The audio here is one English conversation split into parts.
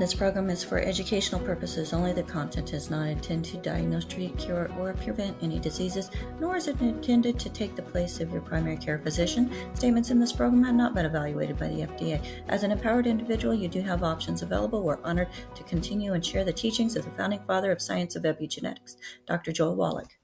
This program is for educational purposes only. The content is not intended to diagnose, treat, cure, or prevent any diseases, nor is it intended to take the place of your primary care physician. Statements in this program have not been evaluated by the FDA. As an empowered individual, you do have options available. We're honored to continue and share the teachings of the founding father of science of epigenetics, Dr. Joel Wallach.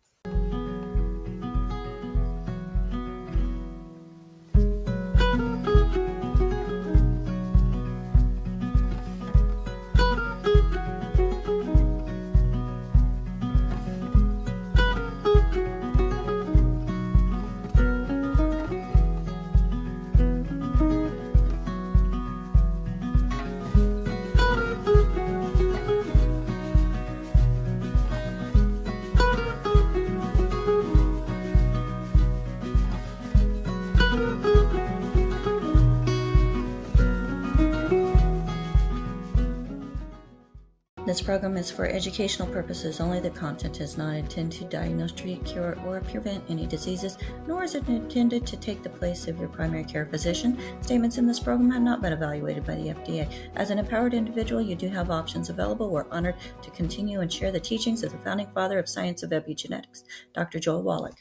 This program is for educational purposes only. The content is not intended to diagnose, treat, cure, or prevent any diseases, nor is it intended to take the place of your primary care physician. Statements in this program have not been evaluated by the FDA. As an empowered individual, you do have options available. We're honored to continue and share the teachings of the founding father of science of epigenetics, Dr. Joel Wallach.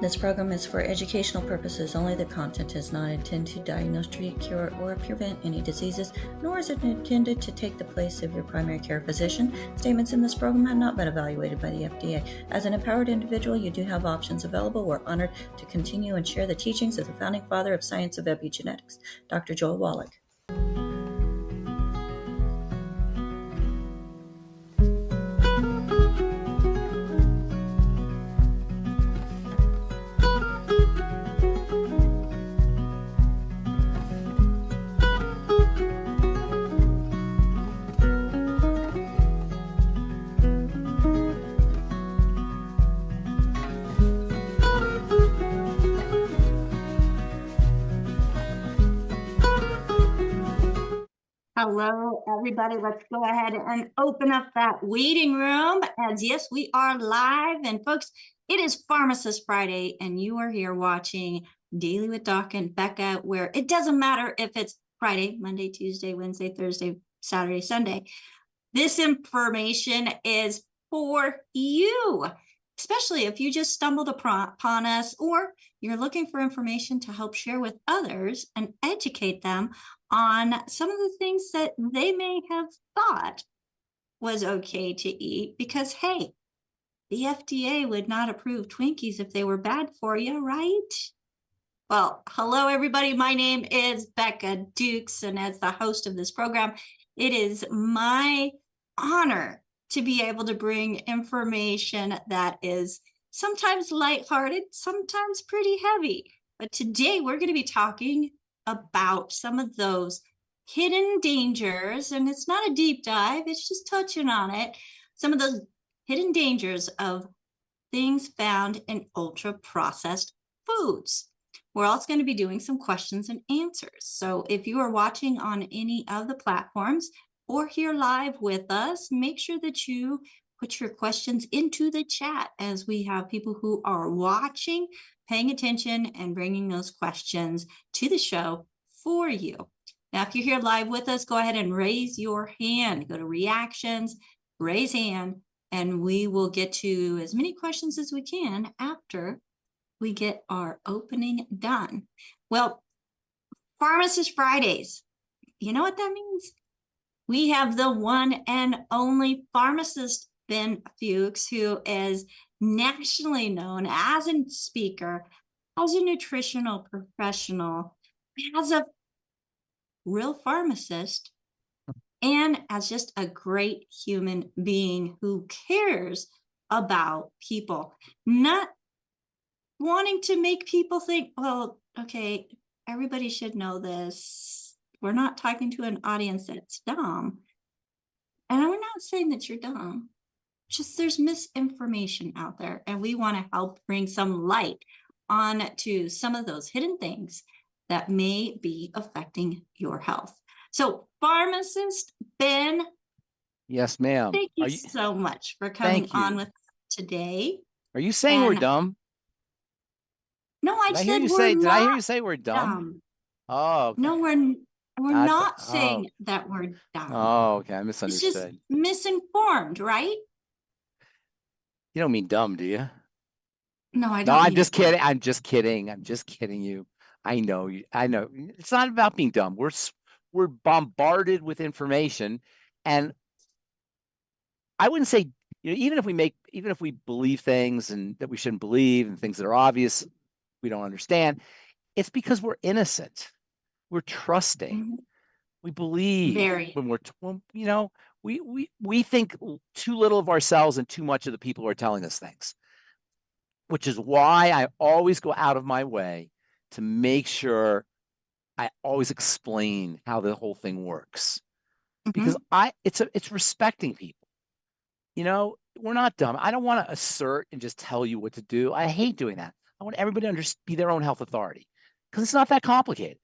This program is for educational purposes only. The content is not intended to diagnose, treat, cure, or prevent any diseases, nor is it intended to take the place of your primary care physician. Statements in this program have not been evaluated by the FDA. As an empowered individual, you do have options available. We're honored to continue and share the teachings of the founding father of science of epigenetics, Dr. Joel Wallach. Hello, everybody. Let's go ahead and open up that waiting room. As yes, we are live. And folks, it is Pharmacist Friday, and you are here watching Daily with Doc and Becca, where it doesn't matter if it's Friday, Monday, Tuesday, Wednesday, Thursday, Saturday, Sunday. This information is for you, especially if you just stumbled upon us or you're looking for information to help share with others and educate them on some of the things that they may have thought was okay to eat because, hey, the FDA would not approve Twinkies if they were bad for you, right? Well, hello, everybody. My name is Becca Dukes, and as the host of this program, it is my honor to be able to bring information that is sometimes lighthearted, sometimes pretty heavy. But today we're going to be talking about some of those hidden dangers, and it's not a deep dive, it's just touching on it. Some of those hidden dangers of things found in ultra-processed foods. We're also going to be doing some questions and answers. So if you are watching on any of the platforms or here live with us, make sure that you put your questions into the chat as we have people who are watching, paying attention, and bringing those questions to the show for you. Now, if you're here live with us, go ahead and raise your hand. Go to reactions, raise hand, and we will get to as many questions as we can after we get our opening done. Well, Pharmacist Fridays, you know what that means? We have the one and only Pharmacist Ben Fuchs, who is nationally known as a speaker, as a nutritional professional, as a real pharmacist, and as just a great human being who cares about people, not wanting to make people think, well, okay, everybody should know this. We're not talking to an audience that's dumb. And we're not saying that you're dumb. Just there's misinformation out there, and we want to help bring some light on to some of those hidden things that may be affecting your health. So, Pharmacist Ben. Yes, ma'am. Thank you so much for coming on with us today. Are you saying we're dumb? No, I said we're not. Did I hear you say we're dumb? Dumb. Oh, okay. No, we're not saying that we're dumb. Oh, okay. I misunderstood. It's just misinformed, right? You don't mean dumb, do you? No, I don't. No, I'm just kidding. I'm just kidding. I'm just kidding you. I know you. I know. It's not about being dumb. We're bombarded with information, and I wouldn't say, even if we believe things and that we shouldn't believe, and things that are obvious we don't understand, it's because we're innocent. We're trusting. Mm-hmm. We believe when we think too little of ourselves and too much of the people who are telling us things, which is why I always go out of my way to make sure I always explain how the whole thing works, because it's respecting people. We're not dumb. I don't want to assert and just tell you what to do. I hate doing that. I want everybody to be their own health authority, because it's not that complicated.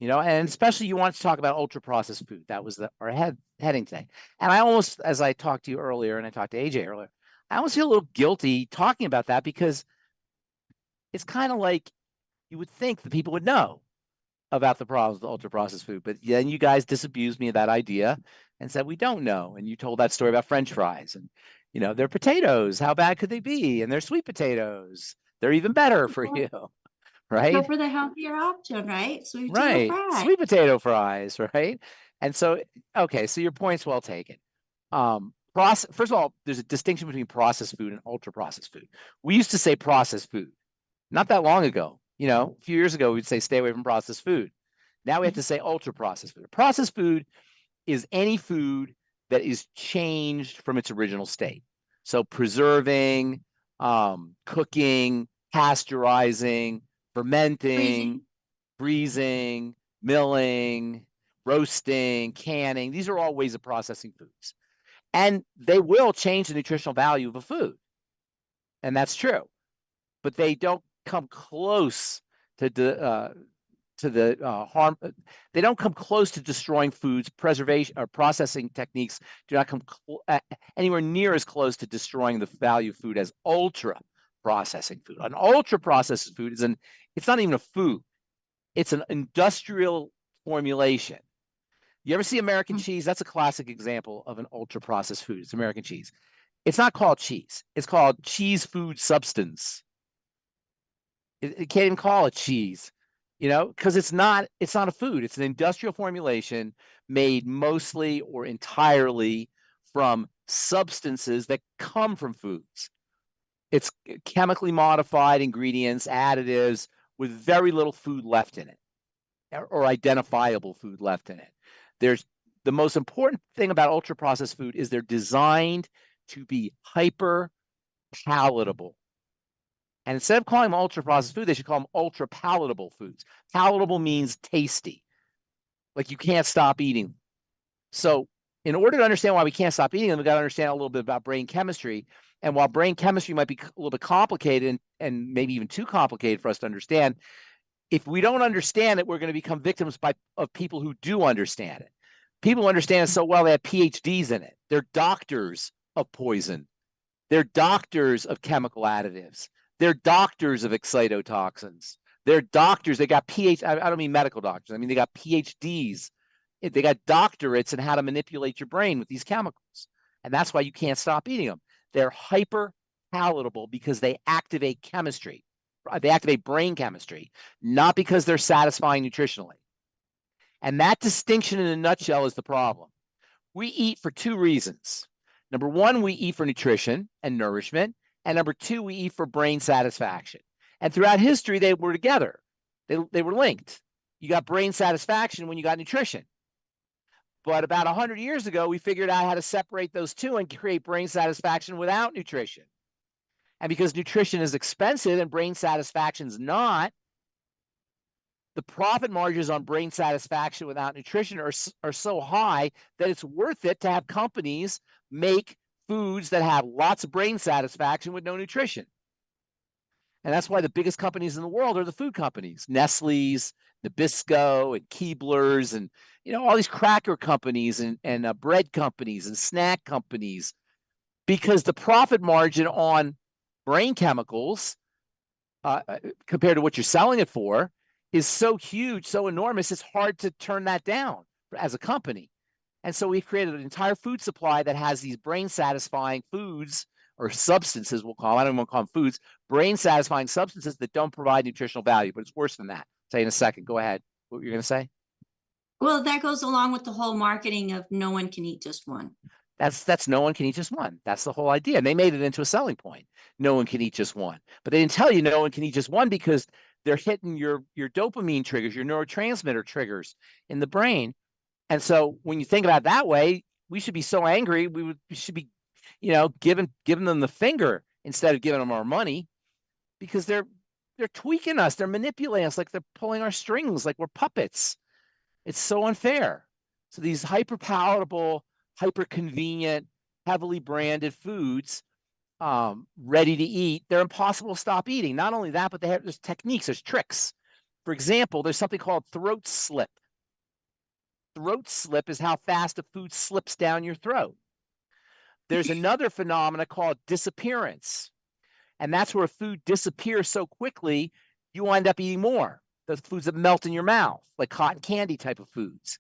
And especially you want to talk about ultra-processed food. That was our heading today. And I almost, as I talked to you earlier, and I talked to AJ earlier, I almost feel a little guilty talking about that, because it's kind of like you would think the people would know about the problems with ultra-processed food. But then you guys disabused me of that idea and said, we don't know. And you told that story about French fries. And, they're potatoes. How bad could they be? And they're sweet potatoes. They're even better for you. Right? Go for the healthier option, right? Sweet potato fries. Sweet potato fries, right? And so, okay, so your point's well taken. First of all, there's a distinction between processed food and ultra-processed food. We used to say processed food not that long ago. A few years ago, we'd say stay away from processed food. Now we have to say ultra-processed food. Processed food is any food that is changed from its original state. So preserving, cooking, pasteurizing, fermenting, freezing, milling, roasting, canning. These are all ways of processing foods. And they will change the nutritional value of a food. And that's true. But they don't come close to harm. They don't come close to destroying foods. Preservation or processing techniques do not come anywhere near as close to destroying the value of food as ultra-processing food. An ultra-processed food it's not even a food. It's an industrial formulation. You ever see American cheese? That's a classic example of an ultra-processed food. It's American cheese. It's not called cheese. It's called cheese food substance. It can't even call it cheese, because it's not a food. It's an industrial formulation made mostly or entirely from substances that come from foods. It's chemically modified ingredients, additives, with very little food left in it, or identifiable food left in it. The most important thing about ultra-processed food is they're designed to be hyper palatable. And instead of calling them ultra-processed food, they should call them ultra-palatable foods. Palatable means tasty, like you can't stop eating them. So in order to understand why we can't stop eating them, we've got to understand a little bit about brain chemistry. And while brain chemistry might be a little bit complicated and maybe even too complicated for us to understand, if we don't understand it, we're going to become victims of people who do understand it. People understand it so well, they have PhDs in it. They're doctors of poison. They're doctors of chemical additives. They're doctors of excitotoxins. They're doctors. They got I don't mean medical doctors. I mean, they got PhDs. They got doctorates in how to manipulate your brain with these chemicals. And that's why you can't stop eating them. They're hyper palatable because they activate chemistry. They activate brain chemistry, not because they're satisfying nutritionally. And that distinction in a nutshell is the problem. We eat for two reasons. Number one, we eat for nutrition and nourishment. And number two, we eat for brain satisfaction. And throughout history, they were together. They were linked. You got brain satisfaction when you got nutrition. But about 100 years ago, we figured out how to separate those two and create brain satisfaction without nutrition. And because nutrition is expensive and brain satisfaction is not, the profit margins on brain satisfaction without nutrition are so high that it's worth it to have companies make foods that have lots of brain satisfaction with no nutrition. And that's why the biggest companies in the world are the food companies, Nestle's, Nabisco, and Keebler's, and all these cracker companies and bread companies and snack companies, because the profit margin on brain chemicals compared to what you're selling it for is so huge, so enormous, it's hard to turn that down as a company. And so we've created an entire food supply that has these brain satisfying foods or substances, we'll call them. I don't want to call them foods, brain satisfying substances that don't provide nutritional value, but it's worse than that. I'll tell you in a second. Go ahead. What were you going to say? Well, that goes along with the whole marketing of no one can eat just one. That's no one can eat just one. That's the whole idea. And they made it into a selling point. No one can eat just one. But they didn't tell you no one can eat just one because they're hitting your dopamine triggers, your neurotransmitter triggers in the brain. And so when you think about it that way, we should be so angry. We should be, giving them the finger instead of giving them our money, because they're tweaking us. They're manipulating us like they're pulling our strings, like we're puppets. It's so unfair. So these hyper palatable, hyper convenient, heavily branded foods, ready to eat, they're impossible to stop eating. Not only that, but there's techniques, there's tricks. For example, there's something called throat slip. Throat slip is how fast a food slips down your throat. There's another phenomena called disappearance. And that's where food disappears so quickly, you wind up eating more. Those foods that melt in your mouth, like cotton candy type of foods.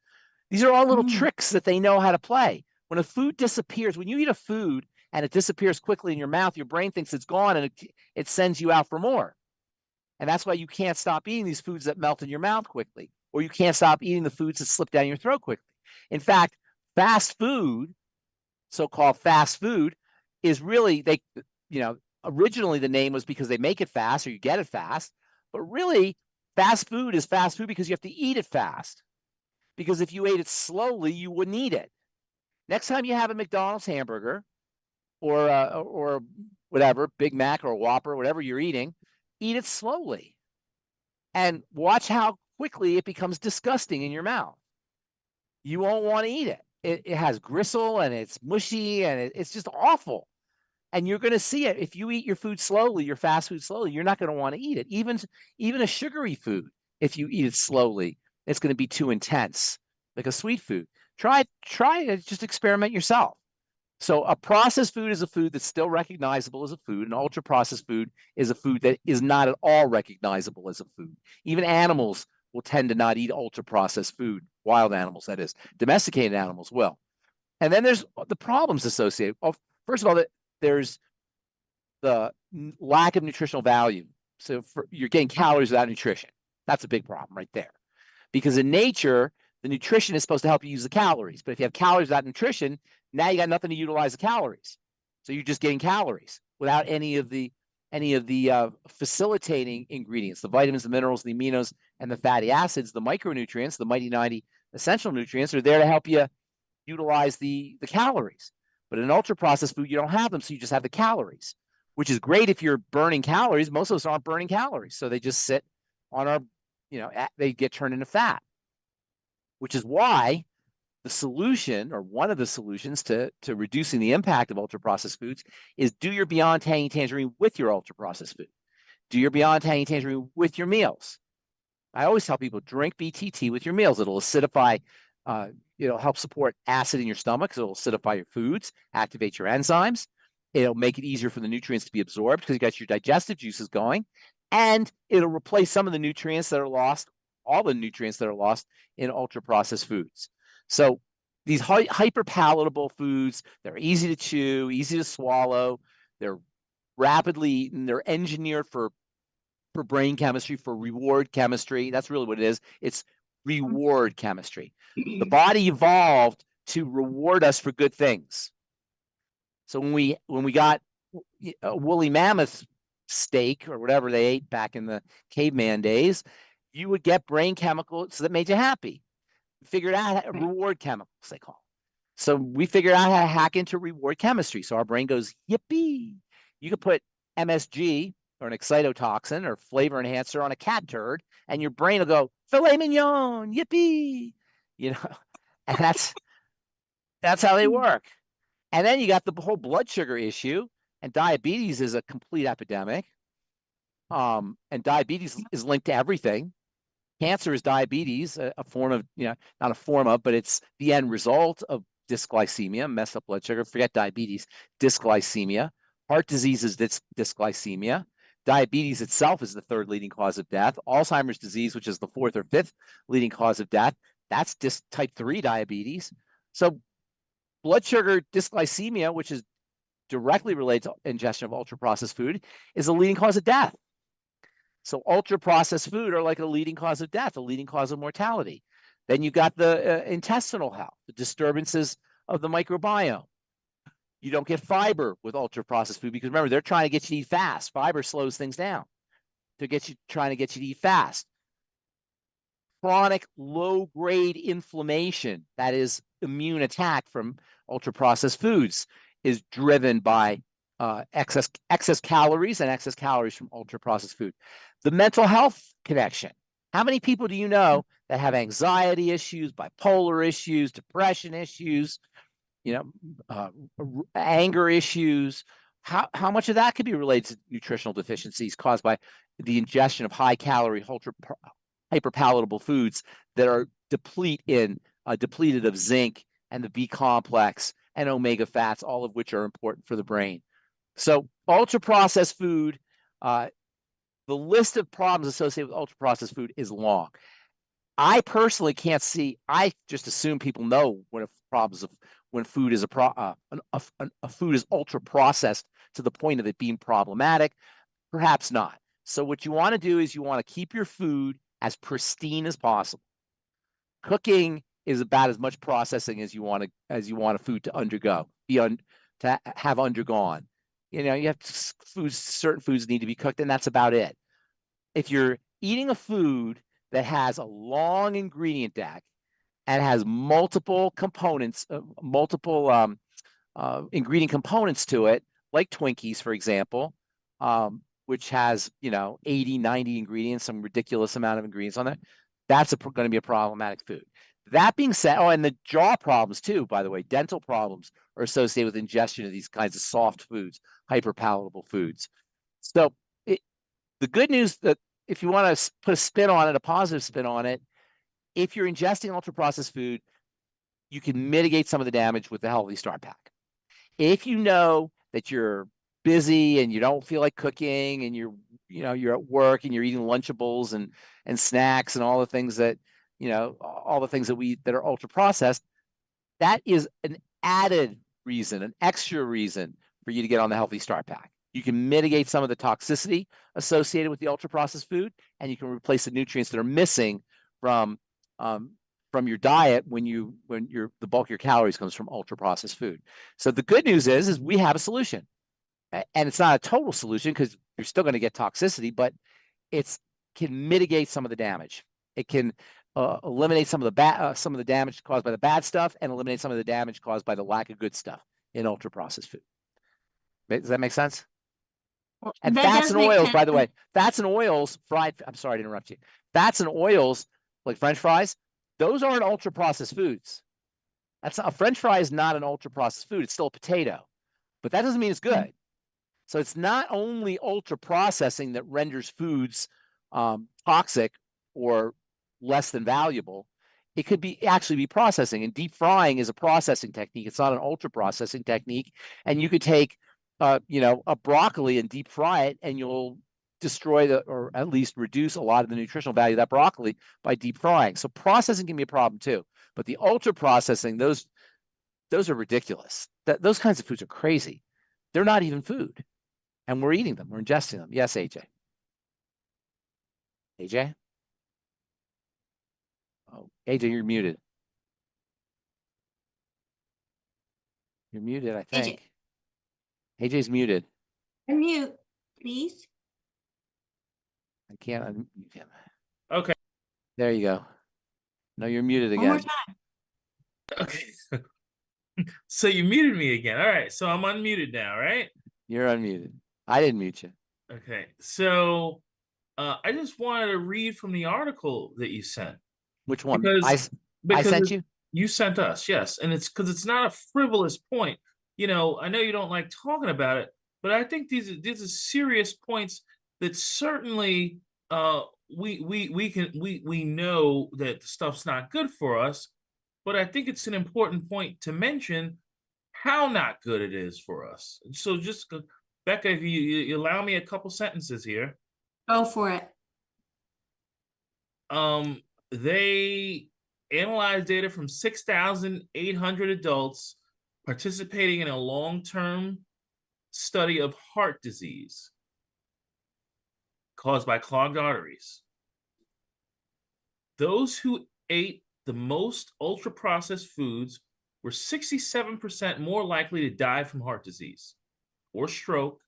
These are all little tricks that they know how to play. When a food disappears, when you eat a food and it disappears quickly in your mouth, your brain thinks it's gone and it sends you out for more. And that's why you can't stop eating these foods that melt in your mouth quickly, or you can't stop eating the foods that slip down your throat quickly. In fact, fast food, so-called fast food, is really, originally the name was because they make it fast or you get it fast, but really fast food is fast food because you have to eat it fast. Because if you ate it slowly, you wouldn't eat it. Next time you have a McDonald's hamburger or whatever, Big Mac or a Whopper, whatever you're eating, eat it slowly. And watch how quickly it becomes disgusting in your mouth. You won't want to eat it. It has gristle and it's mushy and it's just awful. And you're going to see it. If you eat your food slowly, your fast food slowly, you're not going to want to eat it. Even a sugary food, if you eat it slowly, it's going to be too intense, like a sweet food. Try it, just experiment yourself. So a processed food is a food that's still recognizable as a food. An ultra-processed food is a food that is not at all recognizable as a food. Even animals will tend to not eat ultra-processed food. Wild animals, that is. Domesticated animals will. And then there's the problems associated. Well, first of all, there's the lack of nutritional value. So you're getting calories without nutrition. That's a big problem right there. Because in nature, the nutrition is supposed to help you use the calories. But if you have calories without nutrition, now you got nothing to utilize the calories. So you're just getting calories without any of the facilitating ingredients, the vitamins, the minerals, the aminos, and the fatty acids, the micronutrients, the mighty 90 essential nutrients are there to help you utilize the calories. But in ultra-processed food, you don't have them, so you just have the calories, which is great if you're burning calories. Most of us aren't burning calories, so they just sit on our, they get turned into fat, which is why the solution, or one of the solutions to reducing the impact of ultra-processed foods, is do your Beyond Tangy Tangerine with your ultra-processed food. Do your Beyond Tangy Tangerine with your meals. I always tell people, drink BTT with your meals. It'll acidify, it'll help support acid in your stomach, because it'll acidify your foods, activate your enzymes. It'll make it easier for the nutrients to be absorbed because you got your digestive juices going, and it'll replace some of the nutrients that are lost, all the nutrients that are lost in ultra-processed foods. So these hyper palatable foods, they're easy to chew, easy to swallow, they're rapidly eaten, they're engineered for brain chemistry, for reward chemistry. That's really what it is. It's reward chemistry. The body evolved to reward us for good things. So when we got a woolly mammoth steak or whatever they ate back in the caveman days, you would get brain chemicals that made you happy. Figured out reward chemicals, they call them. So we figured out how to hack into reward chemistry. So our brain goes, yippee. You could put MSG or an excitotoxin or flavor enhancer on a cat turd, and your brain will go, filet mignon, yippee. You know, and that's how they work. And then you got the whole blood sugar issue, and diabetes is a complete epidemic. And diabetes is linked to everything. Cancer is diabetes, a form of, not a form of, but it's the end result of dysglycemia, messed up blood sugar. Forget diabetes, dysglycemia. Heart disease is dysglycemia. Diabetes itself is the third leading cause of death. Alzheimer's disease, which is the fourth or fifth leading cause of death, that's type 3 diabetes. So blood sugar dysglycemia, which is directly related to ingestion of ultra-processed food, is a leading cause of death. So ultra-processed food are like a leading cause of death, a leading cause of mortality. Then you've got the intestinal health, the disturbances of the microbiome. You don't get fiber with ultra-processed food because remember, they're trying to get you to eat fast. Fiber slows things down trying to get you to eat fast. Chronic low-grade inflammation, that is immune attack from ultra-processed foods, is driven by excess calories and excess calories from ultra-processed food. The mental health connection. How many people do you know that have anxiety issues, bipolar issues, depression issues, anger issues? How much of that could be related to nutritional deficiencies caused by the ingestion of high-calorie, hyperpalatable foods that are depleted of zinc and the B complex and omega fats, all of which are important for the brain. So ultra-processed food, the list of problems associated with ultra-processed food is long. I personally can't see. I just assume people know when food is food is ultra-processed to the point of it being problematic. Perhaps not. So what you want to do is you want to keep your food as pristine as possible. Cooking is about as much processing as you want a food to undergo, to have undergone. You have certain foods need to be cooked, and that's about it. If you're eating a food that has a long ingredient deck and has multiple components, ingredient components to it, like Twinkies, for example, which has 80, 90 ingredients, some ridiculous amount of ingredients on it, that's going to be a problematic food. That being said, and the jaw problems too, by the way, dental problems are associated with ingestion of these kinds of soft foods, hyperpalatable foods. So the good news that if you want to put a spin on it, a positive spin on it, if you're ingesting ultra-processed food, you can mitigate some of the damage with the Healthy Start Pack. If you know that you're busy and you don't feel like cooking and you're at work and you're eating Lunchables and snacks and all the things that that are ultra processed, that is an added reason, an extra reason for you to get on the Healthy Start Pack. You can mitigate some of the toxicity associated with the ultra processed food, and you can replace the nutrients that are missing from your diet when the bulk of your calories comes from ultra processed food. So the good news is we have a solution, and it's not a total solution because you're still going to get toxicity, but it can mitigate some of the damage. It can eliminate some of the damage caused by the bad stuff and eliminate some of the damage caused by the lack of good stuff in ultra processed food. Does that make sense? Well, and fats and oils, by the way, fats and oils, I'm sorry to interrupt you. Fats and oils, like French fries, those aren't ultra processed foods. A French fry is not an ultra processed food. It's still a potato, but that doesn't mean it's good. So it's not only ultra processing that renders foods toxic or less than valuable. It could actually be processing, and deep frying is a processing technique. It's not an ultra processing technique. And you could take a broccoli and deep fry it, and you'll destroy or at least reduce a lot of the nutritional value of that broccoli by deep frying. So processing can be a problem too. But the ultra processing, those are ridiculous. Those kinds of foods are crazy. They're not even food, and we're eating them. We're ingesting them. Yes, AJ. AJ? Oh, AJ, you're muted. You're muted, I think. AJ's muted. Unmute, please. I can't unmute him. Okay. There you go. No, you're muted One more again. time. Okay. So you muted me again. All right. So I'm unmuted now, right? You're unmuted. I didn't mute you. Okay. So I just wanted to read from the article that you sent. Which one? Because I sent you? You sent us, yes. And it's because it's not a frivolous point. You know, I know you don't like talking about it, but I think these are serious points that certainly we know that the stuff's not good for us, but I think it's an important point to mention how not good it is for us. So just Becca, if you allow me a couple sentences here. Go for it. They analyzed data from 6,800 adults participating in a long-term study of heart disease caused by clogged arteries. Those who ate the most ultra-processed foods were 67% more likely to die from heart disease or stroke,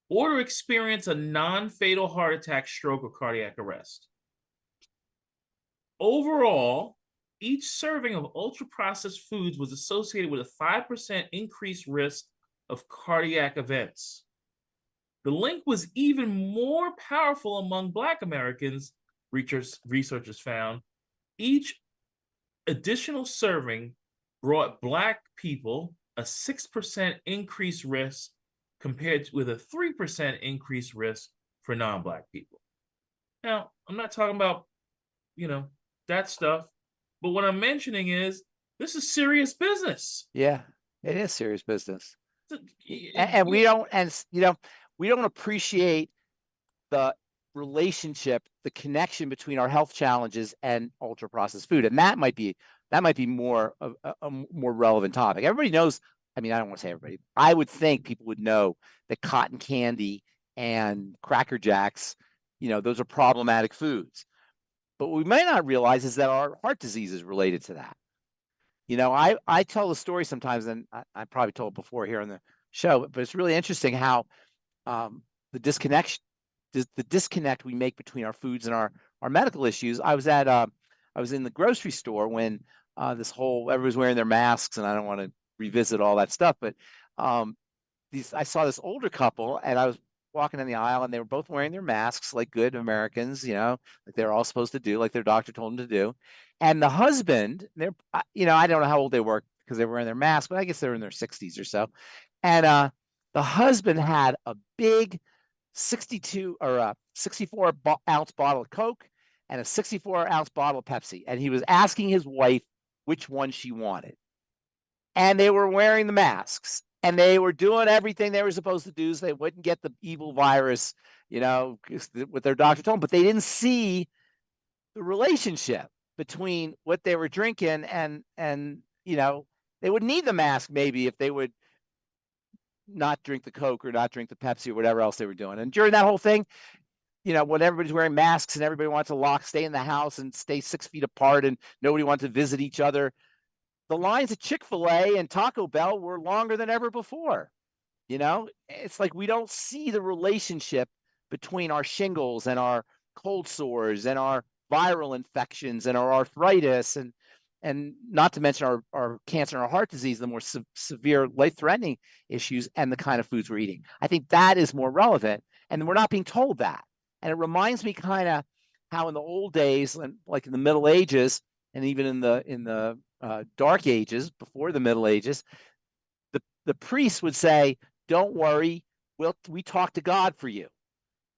or to experience a non-fatal heart attack, stroke, or cardiac arrest. Overall, each serving of ultra-processed foods was associated with a 5% increased risk of cardiac events. The link was even more powerful among Black Americans, researchers found. Each additional serving brought Black people a 6% increased risk compared with a 3% increased risk for non-Black people. Now, I'm not talking about, you know, that stuff, but what I'm mentioning is this is serious business. Yeah, it is serious business. And we don't, we don't appreciate the relationship, the connection between our health challenges and ultra processed food. And that might be more of a more relevant topic. Everybody knows, I mean, I don't want to say everybody, I would think people would know that cotton candy and Cracker Jacks, those are problematic foods. But what we might not realize is that our heart disease is related to that. I tell the story sometimes, and I probably told it before here on the show, but it's really interesting how the disconnect we make between our foods and our medical issues. I was in the grocery store when everybody's wearing their masks, and I don't want to revisit all that stuff, but I saw this older couple, and I was walking in the aisle, and they were both wearing their masks like good Americans, like they're all supposed to do, like their doctor told them to do. And the husband, I don't know how old they were because they were wearing their masks, but I guess they were in their 60s or so. And the husband had a big 62 or a 64-ounce bottle of Coke and a 64-ounce bottle of Pepsi. And he was asking his wife which one she wanted. And they were wearing the masks. And they were doing everything they were supposed to do so they wouldn't get the evil virus, what their doctor told them. But they didn't see the relationship between what they were drinking and they would need the mask maybe if they would not drink the Coke or not drink the Pepsi or whatever else they were doing. And during that whole thing, when everybody's wearing masks and everybody wants to stay in the house and stay 6 feet apart and nobody wants to visit each other, the lines at Chick-fil-A and Taco Bell were longer than ever before. It's like we don't see the relationship between our shingles and our cold sores and our viral infections and our arthritis and not to mention our cancer and our heart disease, the more severe life-threatening issues, and the kind of foods we're eating. I think that is more relevant, and we're not being told that. And it reminds me kind of how in the old days, like in the Middle Ages, and even in the Dark Ages, before the Middle Ages, the priests would say, "Don't worry, we talk to God for you.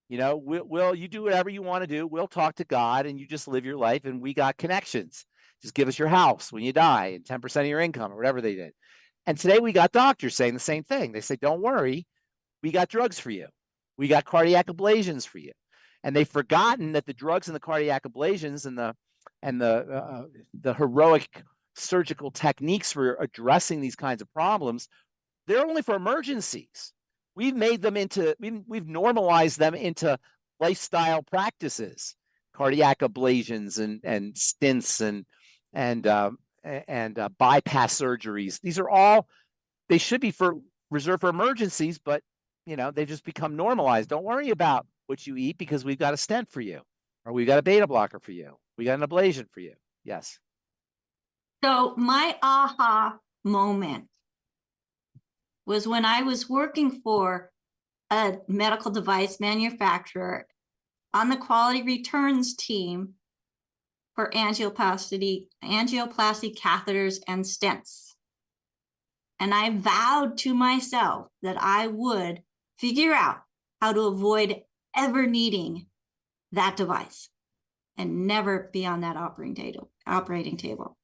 We'll you do whatever you want to do. We'll talk to God, and you just live your life, and we got connections. Just give us your house when you die and 10% of your income," or whatever they did. And today we got doctors saying the same thing. They say, "Don't worry, we got drugs for you. We got cardiac ablations for you." And they've forgotten that the drugs and the cardiac ablations and the heroic surgical techniques for addressing these kinds of problems, they're only for emergencies. We've made them we've normalized them into lifestyle practices, cardiac ablations and stents and bypass surgeries. These are all, they should be reserved for emergencies, but they've just become normalized. Don't worry about what you eat because we've got a stent for you, or we've got a beta blocker for you. We got an ablation for you. Yes. So my aha moment was when I was working for a medical device manufacturer on the quality returns team for angioplasty catheters and stents. And I vowed to myself that I would figure out how to avoid ever needing that device and never be on that operating table.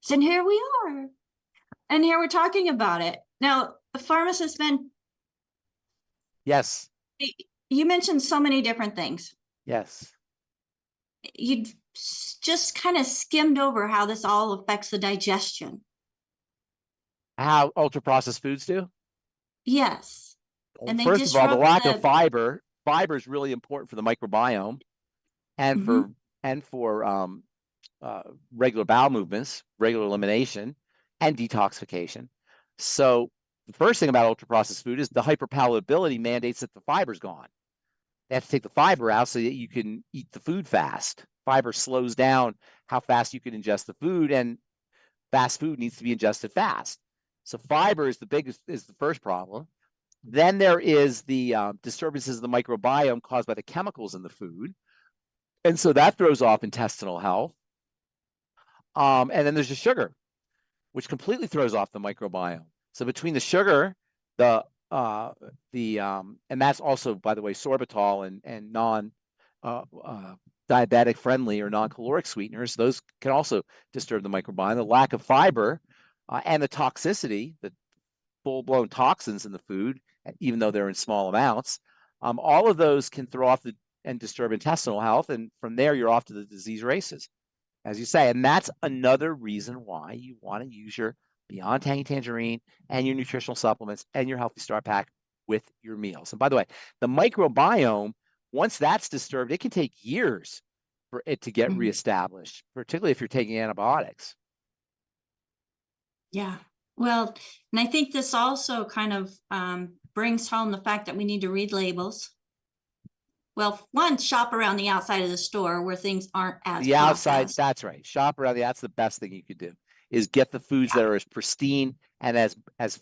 So here we are. And here we're talking about it. Now, Pharmacist Ben. Yes. You mentioned so many different things. Yes. You just kind of skimmed over how this all affects the digestion. How ultra-processed foods do? Yes. Well, And they first of all, the lack disrupt of fiber is really important for the microbiome and for regular bowel movements, regular elimination, and detoxification. So the first thing about ultra-processed food is the hyperpalatability mandates that the fiber's gone. They have to take the fiber out so that you can eat the food fast. Fiber slows down how fast you can ingest the food, and fast food needs to be ingested fast. So fiber is the first problem. Then there is the disturbances of the microbiome caused by the chemicals in the food. And so that throws off intestinal health. And then there's the sugar, which completely throws off the microbiome. So between the sugar, and that's also, by the way, sorbitol and non-diabetic friendly or non-caloric sweeteners, those can also disturb the microbiome. The lack of fiber and the toxicity, the full-blown toxins in the food, even though they're in small amounts, all of those can throw off and disturb intestinal health. And from there, you're off to the disease races, as you say. And that's another reason why you want to use your Beyond Tangy Tangerine and your nutritional supplements and your Healthy Start Pack with your meals. And by the way, the microbiome, once that's disturbed, it can take years for it to get reestablished, particularly if you're taking antibiotics. Yeah. Well, and I think this also kind of brings home the fact that we need to read labels. Well, one, shop around the outside of the store where things aren't as the outside, processed. that's right. Shop around. That's the best thing you could do, is get the foods that are as pristine and as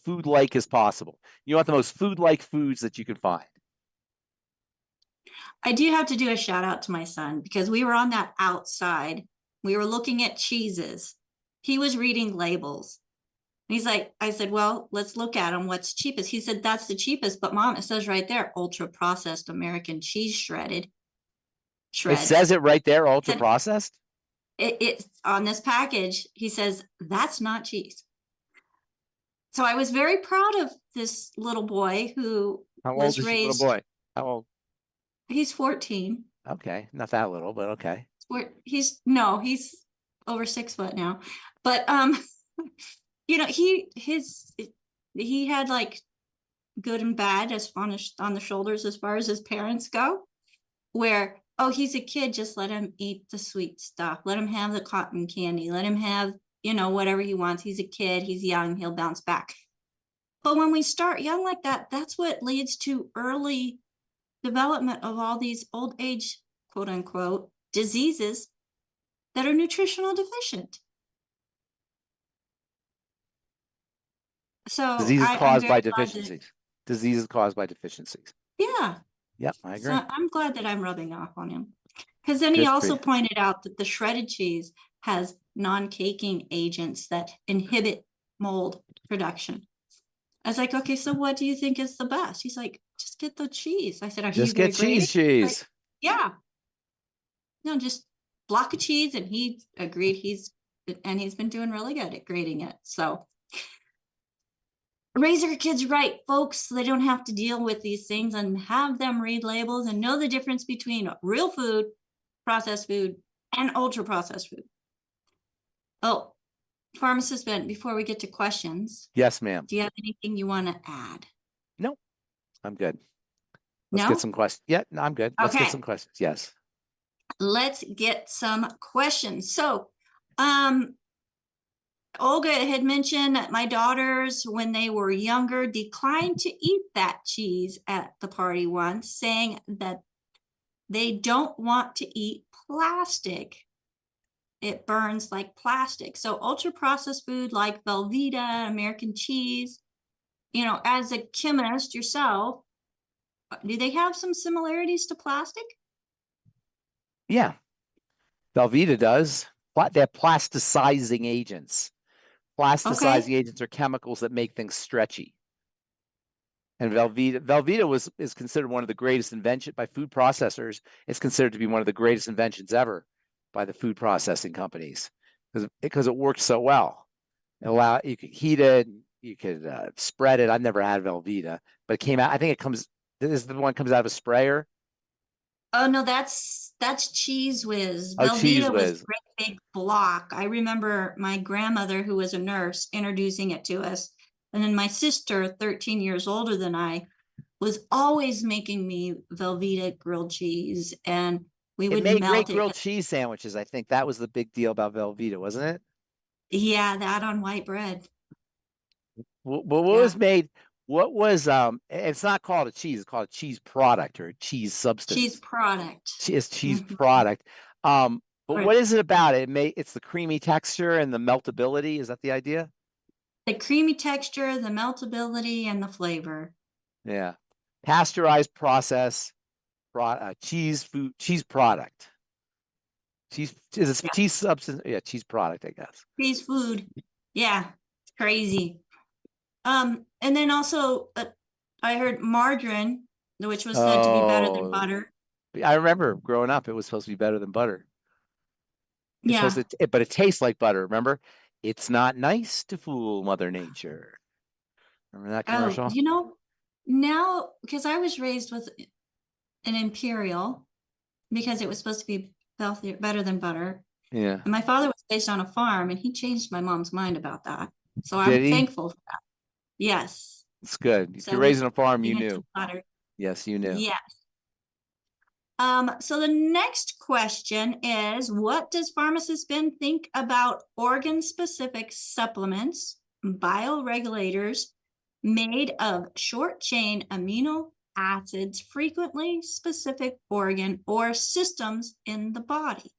food-like as possible. You want the most food-like foods that you can find. I do have to do a shout out to my son because we were on that outside. We were looking at cheeses. He was reading labels. He's like, I said, well, let's look at them. What's cheapest? He said, that's the cheapest. But Mom, it says right there, ultra processed American cheese shredded. Shreds. It says it right there, ultra processed. It's on this package. He says, that's not cheese. So I was very proud of this little boy who was raised. How old is this little boy? How old? He's 14. Okay. Not that little, but okay. He's over 6 foot now. But, you know, he had like good and bad as on the shoulders as far as his parents go, where, oh, he's a kid, just let him eat the sweet stuff. Let him have the cotton candy. Let him have, you know, whatever he wants. He's a kid, he's young, he'll bounce back. But when we start young like that, that's what leads to early development of all these old age, quote unquote, diseases that are nutritional deficient. So diseases caused by deficiencies. Diseases caused by deficiencies. Yeah. Yep, I agree. So I'm glad that I'm rubbing off on him. Because then he also pointed out that the shredded cheese has non-caking agents that inhibit mold production. I was like, okay, so what do you think is the best? He's like, just get the cheese. I said, are just you get cheese? Like, yeah. No, just block of cheese. And he agreed. He's been doing really good at grading it. So raise your kids right, folks, so they don't have to deal with these things, and have them read labels and know the difference between real food, processed food, and ultra processed food. Oh, Pharmacist Ben, before we get to questions. Yes, ma'am. Do you have anything you want to add? No, I'm good. Let's get some questions. Yeah, no, I'm good. Let's get some questions. Yes. Let's get some questions. So, Olga had mentioned that my daughters, when they were younger, declined to eat that cheese at the party once, saying that they don't want to eat plastic. it burns like plastic. So ultra processed food like Velveeta, American cheese, you know, as a chemist yourself, do they have some similarities to plastic? Yeah, Velveeta does. They're plasticizing agents. Plasticizing Okay. agents are chemicals that make things stretchy. And Velveeta is considered one of the greatest inventions by food processors. It's considered to be one of the greatest inventions ever by the food processing companies because it works so well. You could heat it, you could spread it. I've never had Velveeta, but it came out. I think it comes. This is the one that comes out of a sprayer. Oh no, that's Cheese Whiz. Oh, Cheese Velveeta was a Whiz. great big block. I remember my grandmother, who was a nurse, introducing it to us. And then my sister, 13 years older than I, was always making me Velveeta grilled cheese, and we It would made great melt it. grilled cheese sandwiches. I think that was the big deal about Velveeta, wasn't it? Yeah, that on white bread. What Yeah. was made? What was It's not called a cheese. It's called a cheese product or a cheese substance. Cheese product. It's cheese Mhm. product. But Right. what is it about it? It's the creamy texture and the meltability. Is that the idea? The creamy texture, the meltability, and the flavor. Yeah. Pasteurized process, cheese product. Cheese is a Yeah. cheese substance. Yeah, cheese product, I guess. Cheese food. Yeah, it's crazy. And then also I heard margarine, which was said to be better than butter. I remember growing up, it was supposed to be better than butter. It's Yeah. supposed to, but it tastes like butter. Remember, it's not nice to fool Mother Nature. Remember that commercial? Oh, you know, now, because I was raised with an Imperial, because it was supposed to be healthier, better than butter. Yeah. And my father was based on a farm, and he changed my mom's mind about that. So Did I'm he? thankful for that. Yes. It's good. If So you're we raised on a farm, you went to knew. butter. Yes, you knew. Yes. So the next question is, what does Pharmacist Ben think about organ-specific supplements, bioregulators made of short-chain amino acids, frequently specific organ or systems in the body?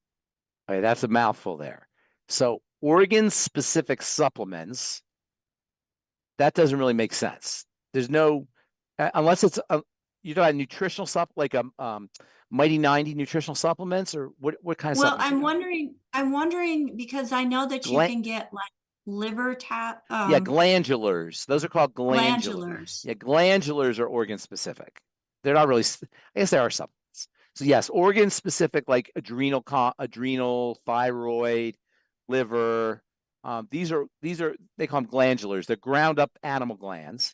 Okay, that's a mouthful there. So organ-specific supplements, that doesn't really make sense. There's no, unless it's you're talking nutritional like Mighty 90 nutritional supplements, or what kind of Well, supplements? I'm wondering because I know that you can get like liver yeah, glandulars. Those are called glandulars. glandulars. Yeah, glandulars are organ specific. They're not really, I guess they are supplements. So yes, organ specific like adrenal, thyroid, liver. These are they call them glandulars. They're ground up animal glands,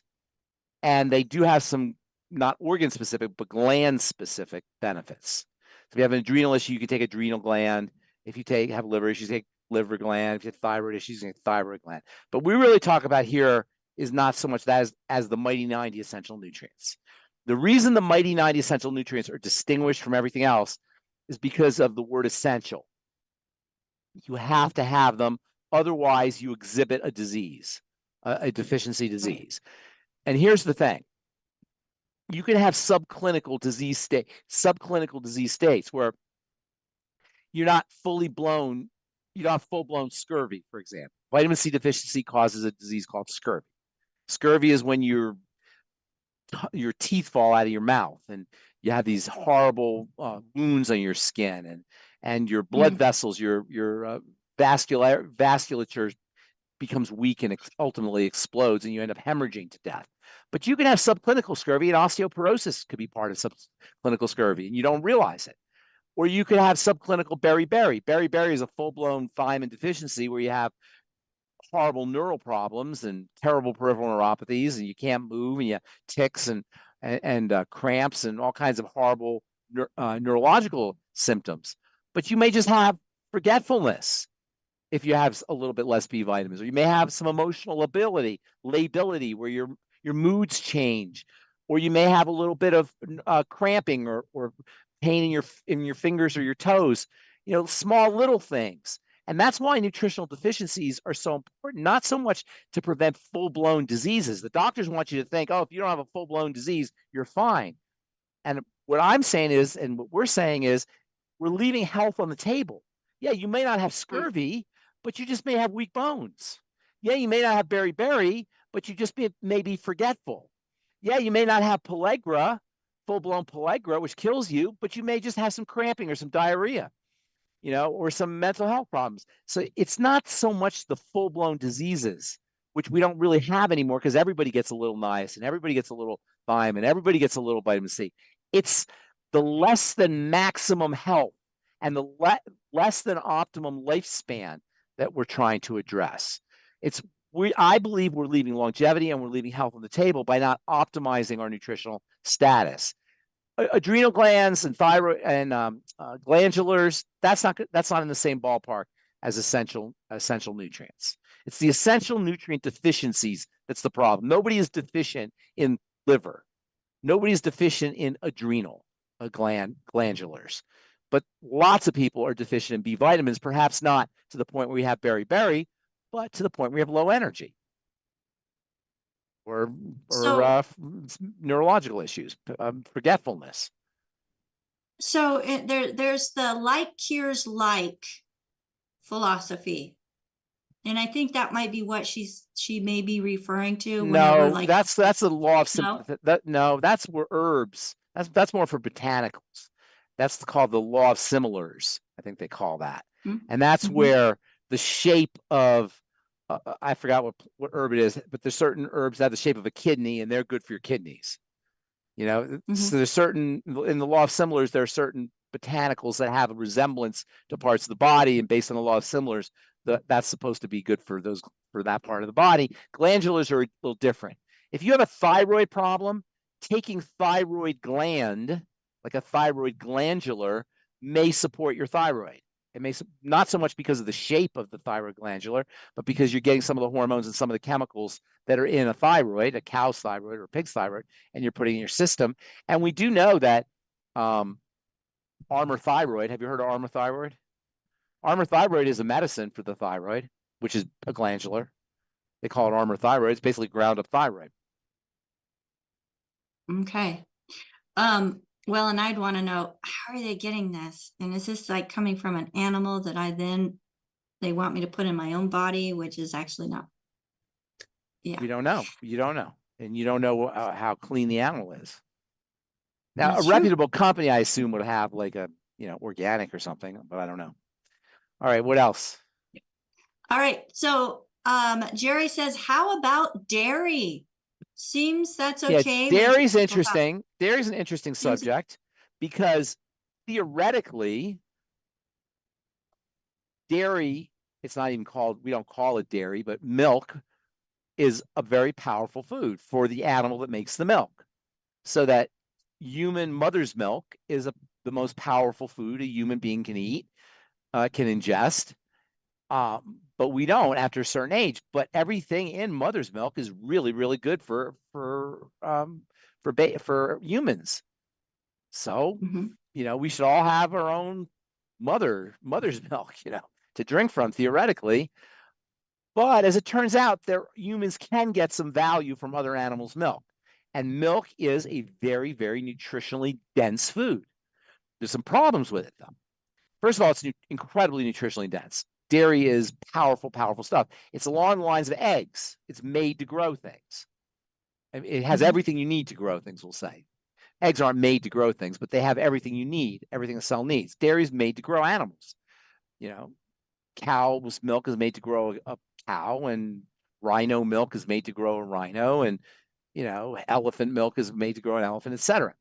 and they do have some not organ specific but gland specific benefits. So if you have an adrenal issue, you can take adrenal gland. If you have liver issues, take liver gland. If you have thyroid issues, you take thyroid gland. But we really talk about here is not so much that as the Mighty 90 essential nutrients. The reason the Mighty 90 essential nutrients are distinguished from everything else is because of the word essential. You have to have them, otherwise you exhibit a disease, a deficiency disease. And here's the thing. You can have subclinical disease states where you're not fully blown, you don't have full-blown scurvy, for example. Vitamin C deficiency causes a disease called scurvy. Scurvy is when your teeth fall out of your mouth and you have these horrible wounds on your skin, and your blood vessels, your vasculature becomes weak and ultimately explodes, and you end up hemorrhaging to death. But you can have subclinical scurvy, and osteoporosis could be part of subclinical scurvy, and you don't realize it. Or you could have subclinical beriberi. Beriberi is a full-blown thiamine deficiency where you have horrible neural problems and terrible peripheral neuropathies, and you can't move, and you have tics and cramps and all kinds of horrible neurological symptoms. But you may just have forgetfulness if you have a little bit less B vitamins, or you may have some emotional lability where your moods change, or you may have a little bit of cramping or pain in your fingers or your toes, small little things. And that's why nutritional deficiencies are so important, not so much to prevent full-blown diseases. The doctors want you to think, oh, if you don't have a full-blown disease, you're fine. And what I'm saying is, and what we're saying is, we're leaving health on the table. Yeah, you may not have scurvy, but you just may have weak bones. Yeah, you may not have beriberi, but you just may be forgetful. Yeah, you may not have pellagra, full-blown pellagra, which kills you, but you may just have some cramping or some diarrhea, you know, or some mental health problems. So it's not so much the full-blown diseases, which we don't really have anymore because everybody gets a little niacin, everybody gets a little thiamine, everybody gets a little vitamin C. It's the less than maximum health and the less than optimum lifespan that we're trying to address. I believe we're leaving longevity and we're leaving health on the table by not optimizing our nutritional status. Adrenal glands and thyroid and glandulars, that's not in the same ballpark as essential nutrients. It's the essential nutrient deficiencies that's the problem. Nobody is deficient in liver. Nobody is deficient in adrenal glandulars. But lots of people are deficient in B vitamins, perhaps not to the point where we have beriberi, but to the point where we have low energy or neurological issues, forgetfulness. So there's the like cures like philosophy. And I think that might be what she may be referring to. No, like, that's the law of sympathy. No, that's where herbs. That's more for botanicals. That's called the law of similars. I think they call that, and that's where the shape of I forgot what herb it is, but there's certain herbs that have the shape of a kidney, and they're good for your kidneys. You know, so there's certain in the law of similars. There are certain botanicals that have a resemblance to parts of the body, and based on the law of similars, that's supposed to be good for that part of the body. Glandulars are a little different. If you have a thyroid problem, taking thyroid gland, like a thyroid glandular, may support your thyroid. It may not so much because of the shape of the thyroid glandular, but because you're getting some of the hormones and some of the chemicals that are in a thyroid, a cow's thyroid or a pig's thyroid, and you're putting in your system. And we do know that Armour thyroid, have you heard of Armour thyroid? Armour thyroid is a medicine for the thyroid, which is a glandular. They call it Armour thyroid. It's basically ground up thyroid. Okay. Well, and I'd want to know, how are they getting this? And is this like coming from an animal that they want me to put in my own body, which is actually not. Yeah. You don't know. You don't know. And you don't know how clean the animal is. Now, That's a reputable company, I assume, would have like a, organic or something, but I don't know. All right. What else? All right. So, Jerry says, how about dairy? Seems that's okay. Yeah, dairy's interesting. Dairy's an interesting subject because theoretically, dairy, it's not even called, we don't call it dairy, but milk is a very powerful food for the animal that makes the milk. So that human mother's milk is the most powerful food a human being can eat, can ingest. But we don't after a certain age. But everything in mother's milk is really, really good for humans. So, we should all have our own mother's milk, to drink from theoretically. But as it turns out, humans can get some value from other animals' milk. And milk is a very, very nutritionally dense food. There's some problems with it, though. First of all, it's incredibly nutritionally dense. Dairy is powerful, powerful stuff. It's along the lines of eggs. It's made to grow things. It has everything you need to grow things, we'll say. Eggs aren't made to grow things, but they have everything you need, everything a cell needs. Dairy is made to grow animals. Cow's milk is made to grow a cow, and rhino milk is made to grow a rhino, and elephant milk is made to grow an elephant, etc.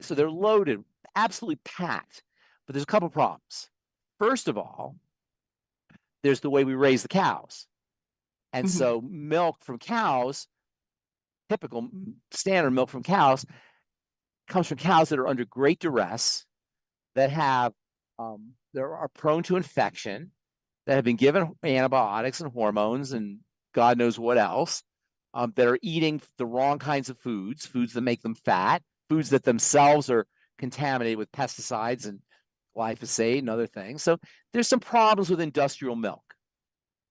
So they're loaded, absolutely packed. But there's a couple problems. First of all, there's the way we raise the cows. And so milk from cows, typical standard milk from cows, comes from cows that are under great duress, that have that are prone to infection, that have been given antibiotics and hormones and God knows what else, that are eating the wrong kinds of foods that make them fat, foods that themselves are contaminated with pesticides and glyphosate and other things. So there's some problems with industrial milk.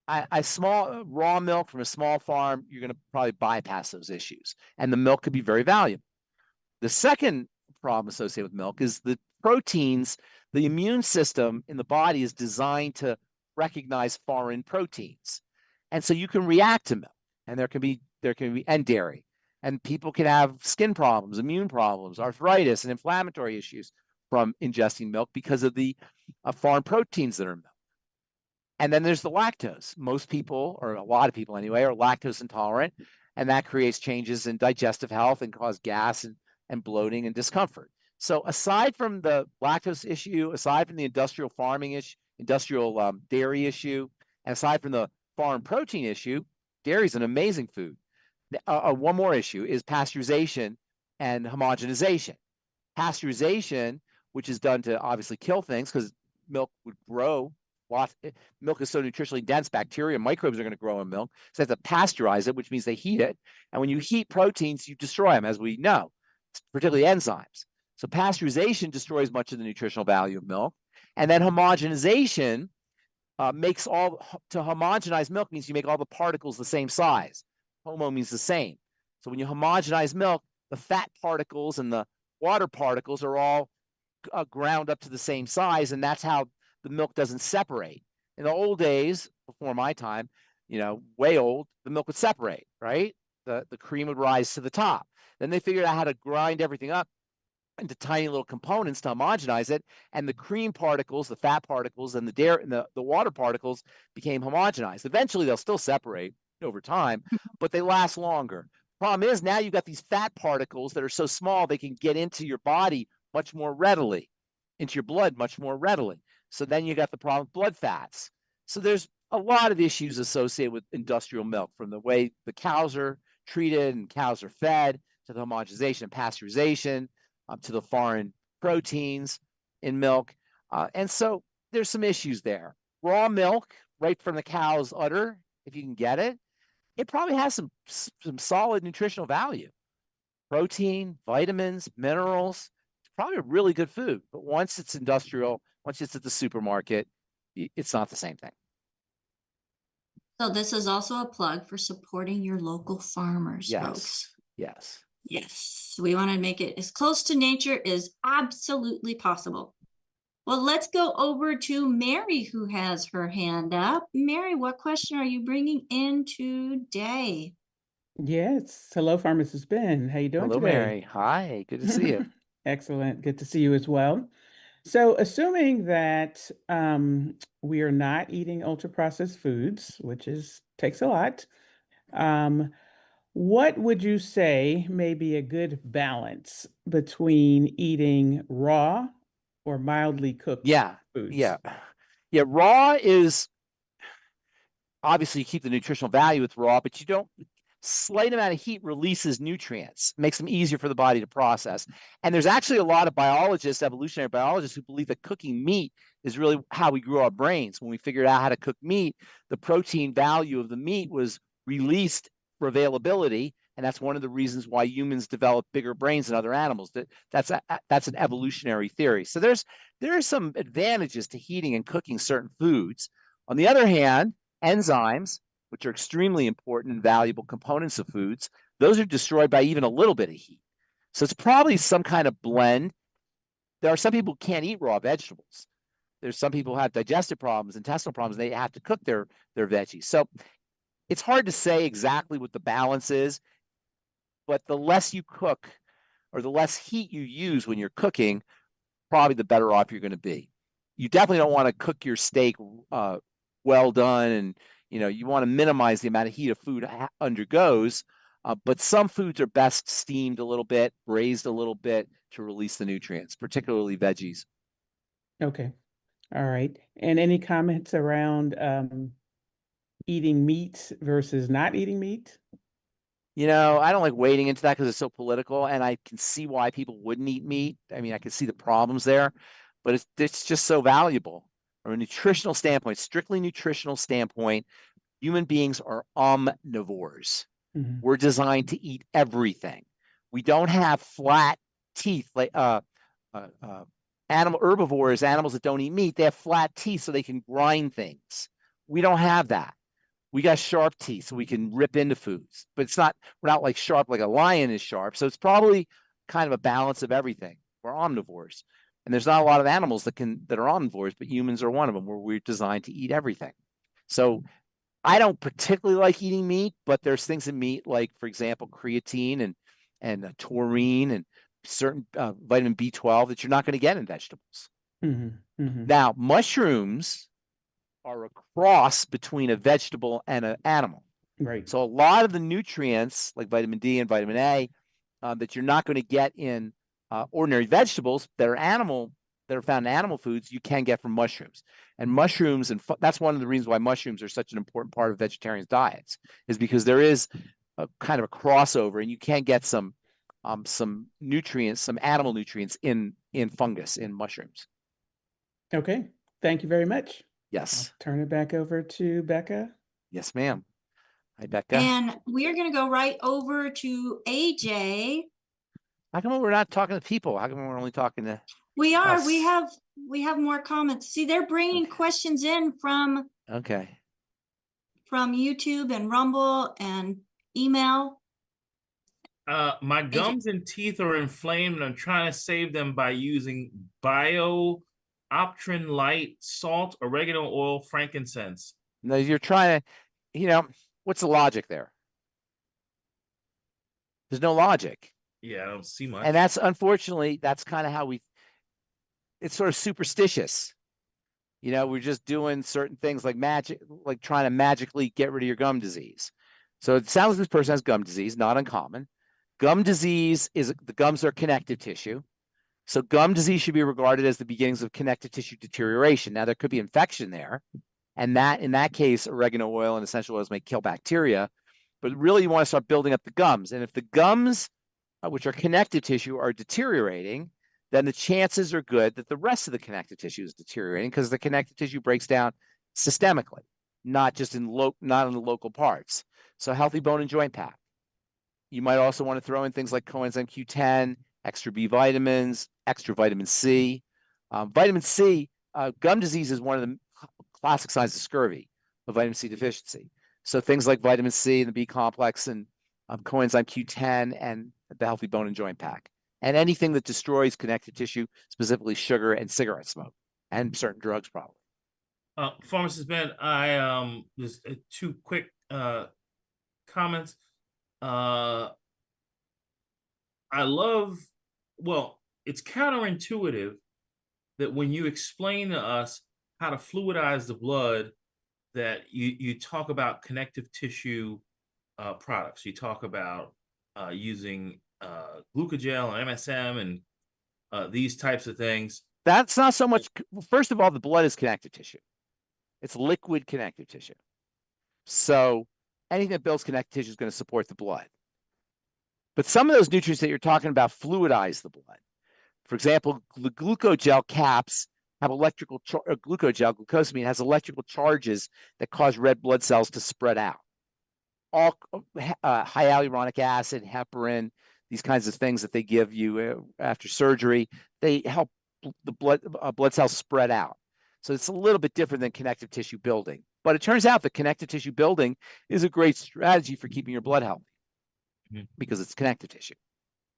A small raw milk from a small farm, you're going to probably bypass those issues, and the milk could be very valuable. The second problem associated with milk is the proteins the immune system in the body is designed to recognize foreign proteins. And so you can react to milk, and there can be and dairy, and people can have skin problems, immune problems, arthritis, and inflammatory issues from ingesting milk because of the foreign proteins that are in milk. And then there's the lactose. Most people, or a lot of people anyway, are lactose intolerant, and that creates changes in digestive health and cause gas and bloating and discomfort. So aside from the lactose issue, aside from the industrial farming issue, industrial dairy issue, and aside from the foreign protein issue, dairy is an amazing food. One more issue is pasteurization and homogenization. Pasteurization, which is done to obviously kill things because milk would grow. Milk is so nutritionally dense, bacteria and microbes are going to grow in milk. So they have to pasteurize it, which means they heat it. And when you heat proteins, you destroy them, as we know, particularly enzymes. So pasteurization destroys much of the nutritional value of milk. And then homogenization makes to homogenize milk means you make all the particles the same size. Homo means the same. So when you homogenize milk, the fat particles and the water particles are all ground up to the same size, and that's how the milk doesn't separate. In the old days, before my time, way old, the milk would separate, right? The cream would rise to the top. Then they figured out how to grind everything up into tiny little components to homogenize it, and the cream particles, the fat particles, and the dairy and the water particles became homogenized. Eventually, they'll still separate over time, but they last longer. Problem is, now you've got these fat particles that are so small they can get into your body much more readily, into your blood much more readily. So then you got the problem with blood fats. So there's a lot of issues associated with industrial milk, from the way the cows are treated and cows are fed, to the homogenization and pasteurization, to the foreign proteins in milk. And so there's some issues there. Raw milk, right from the cow's udder, if you can get it, it probably has some solid nutritional value. Protein, vitamins, minerals, it's probably a really good food. But once it's industrial, once it's at the supermarket, it's not the same thing. So this is also a plug for supporting your local farmers, Yes. folks. Yes. Yes, we want to make it as close to nature as absolutely possible. Well, let's go over to Mary, who has her hand up. Mary, what question are you bringing in today? Yes. Hello, Pharmacist Ben. How you doing Hello, today? Mary. Hi. Good to see you. Excellent. Good to see you as well. So, assuming that we are not eating ultra-processed foods, which takes a lot, what would you say may be a good balance between eating raw or mildly cooked foods? Yeah. Raw is obviously you keep the nutritional value with raw, but you don't. Slight amount of heat releases nutrients, makes them easier for the body to process. And there's actually a lot of biologists, evolutionary biologists, who believe that cooking meat is really how we grew our brains. When we figured out how to cook meat, the protein value of the meat was released for availability, and that's one of the reasons why humans develop bigger brains than other animals. That's an evolutionary theory. So there are some advantages to heating and cooking certain foods. On the other hand, enzymes, which are extremely important and valuable components of foods, those are destroyed by even a little bit of heat. So it's probably some kind of blend. There are some people who can't eat raw vegetables. There's some people who have digestive problems, intestinal problems, and they have to cook their veggies. So it's hard to say exactly what the balance is, but the less you cook or the less heat you use when you're cooking, probably the better off you're going to be. You definitely don't want to cook your steak well done, and you want to minimize the amount of heat a food undergoes, but some foods are best steamed a little bit, braised a little bit to release the nutrients, particularly veggies. Okay. All right. And any comments around eating meat versus not eating meat? I don't like wading into that because it's so political, and I can see why people wouldn't eat meat. I mean, I can see the problems there, but it's just so valuable. From a nutritional standpoint, strictly nutritional standpoint, human beings are omnivores. Mm-hmm. We're designed to eat everything. We don't have flat teeth like herbivores, animals that don't eat meat. They have flat teeth so they can grind things. We don't have that. We got sharp teeth so we can rip into foods, but we're not like sharp like a lion is sharp. So it's probably kind of a balance of everything. We're omnivores. And there's not a lot of animals that are omnivores, but humans are one of them, where we're designed to eat everything. So I don't particularly like eating meat, but there's things in meat, like, for example, creatine and taurine and certain vitamin B12 that you're not going to get in vegetables. Now, mushrooms are a cross between a vegetable and an animal. Right. So a lot of the nutrients, like vitamin D and vitamin A, that you're not going to get in ordinary vegetables that are found in animal foods, you can get from mushrooms. And mushrooms, and that's one of the reasons why mushrooms are such an important part of vegetarians' diets, is because there is a kind of a crossover, and you can get some nutrients, some animal nutrients in fungus in mushrooms. Okay. Thank you very much. Yes. I'll turn it back over to Becca. Yes, ma'am. Hi, Becca. And we're going to go right over to AJ. How come we're not talking to people? How come we're only talking to We are. us? We have more comments. See, they're bringing questions in from YouTube and Rumble and email. My gums and teeth are inflamed, and I'm trying to save them by using Optrin Light, salt, oregano oil, frankincense. No, you're trying to, what's the logic there? There's no logic. Yeah, I don't see much. And that's, unfortunately, that's kind of how it's sort of superstitious. We're just doing certain things like magic, like trying to magically get rid of your gum disease. So it sounds like this person has gum disease, not uncommon. Gum disease the gums are connective tissue. So gum disease should be regarded as the beginnings of connective tissue deterioration. Now, there could be infection there, and that in that case, oregano oil and essential oils may kill bacteria. But really, you want to start building up the gums. And if the gums, which are connective tissue, are deteriorating, then the chances are good that the rest of the connective tissue is deteriorating, because the connective tissue breaks down systemically, not just not in the local parts. So healthy bone and joint pack. You might also want to throw in things like coenzyme Q10, extra B vitamins, extra vitamin C. Vitamin C, gum disease is one of the classic signs of scurvy, of vitamin C deficiency. So things like vitamin C and the B complex and coenzyme Q10 and the healthy bone and joint pack. And anything that destroys connective tissue, specifically sugar and cigarette smoke, and certain drugs, probably. Pharmacist Ben, there's two quick comments. I love, it's counterintuitive that when you explain to us how to fluidize the blood, that you talk about connective tissue products. You talk about using glucogel and MSM and these types of things. That's not so much. First of all, the blood is connective tissue. It's liquid connective tissue. So anything that builds connective tissue is going to support the blood. But some of those nutrients that you're talking about fluidize the blood. For example, the glucogel caps have glucosamine has electrical charges that cause red blood cells to spread out. All high hyaluronic acid, heparin, these kinds of things that they give you after surgery, they help the blood cells spread out. So it's a little bit different than connective tissue building. But it turns out that connective tissue building is a great strategy for keeping your blood healthy, because it's connective tissue.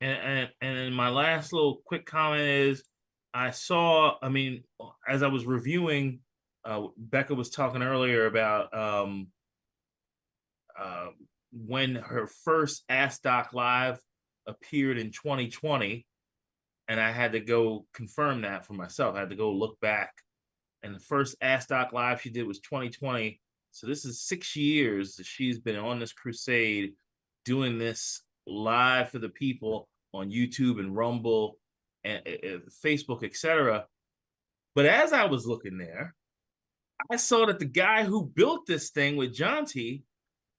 And then my last little quick comment is, I saw, as I was reviewing, Becca was talking earlier about when her first Ask Doc Live appeared in 2020, and I had to go confirm that for myself. I had to go look back, and the first Ask Doc Live she did was 2020. So this is 6 years that she's been on this crusade, doing this live for the people on YouTube and Rumble and Facebook, etc. But as I was looking there, I saw that the guy who built this thing with Jonty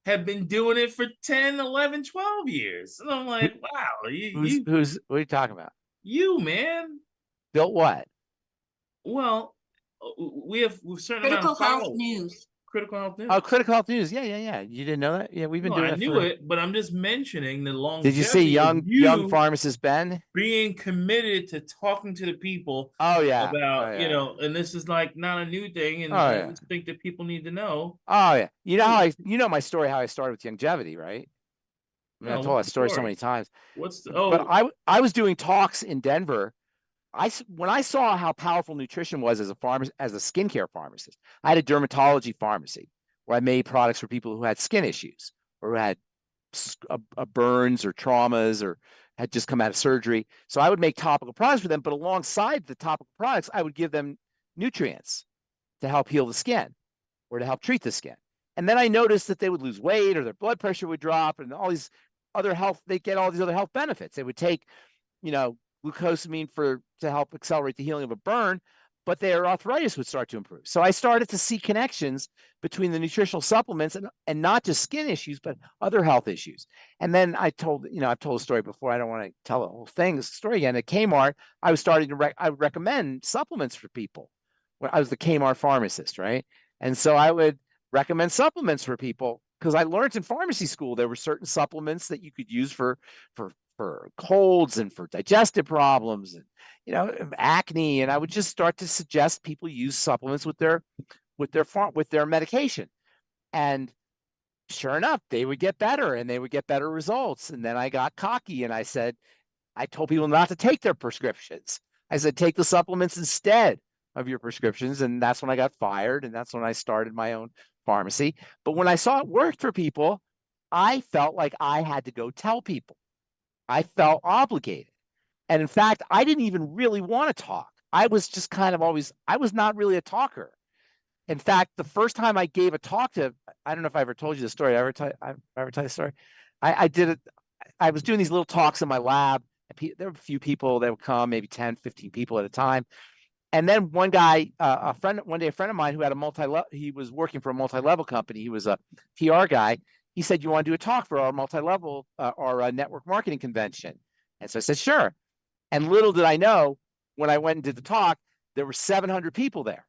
had been doing it for 10, 11, 12 years. And I'm like, wow. What are you talking about? You, man. Built what? Well, we've certain Critical Health News. Critical Health News. Oh, Critical Health News. Yeah. You didn't know that? Yeah, we've been doing it. I knew it, but I'm just mentioning the longevity. Did you see young pharmacist Ben being committed to talking to the people? Oh yeah. About and this is like not a new thing, and I just think that people need to know. Oh yeah. You know how my story, how I started with longevity, right? I told that story so many times. But I was doing talks in Denver when I saw how powerful nutrition was as a skincare pharmacist, I had a dermatology pharmacy where I made products for people who had skin issues or who had burns or traumas or had just come out of surgery. So I would make topical products for them, but alongside the topical products, I would give them nutrients to help heal the skin or to help treat the skin. And then I noticed that they would lose weight or their blood pressure would drop and all these other they get all these other health benefits. They would take, glucosamine to help accelerate the healing of a burn, but their arthritis would start to improve. So I started to see connections between the nutritional supplements and not just skin issues, but other health issues. And then I've told a story before. I don't want to tell the whole story again. At Kmart, I was starting to I would recommend supplements for people. When I was the Kmart pharmacist, right? And so I would recommend supplements for people because I learned in pharmacy school there were certain supplements that you could use for colds and for digestive problems and acne, and I would just start to suggest people use supplements with their medication, and sure enough, they would get better and they would get better results. And then I got cocky and I told people not to take their prescriptions. I said, take the supplements instead of your prescriptions, and that's when I got fired, and that's when I started my own pharmacy. But when I saw it worked for people, I felt like I had to go tell people. I felt obligated. And in fact, I didn't even really want to talk. I was just I was not really a talker. In fact, the first time I gave a talk I don't know if I ever told you the story. I ever tell you the story? I did it. I was doing these little talks in my lab. And there were a few people that would come, maybe 10, 15 people at a time. And then one guy, a friend of mine who had he was working for a multi-level company. He was a PR guy. He said, you want to do a talk for our multi-level, our network marketing convention? And so I said, sure. And little did I know, when I went and did the talk, there were 700 people there.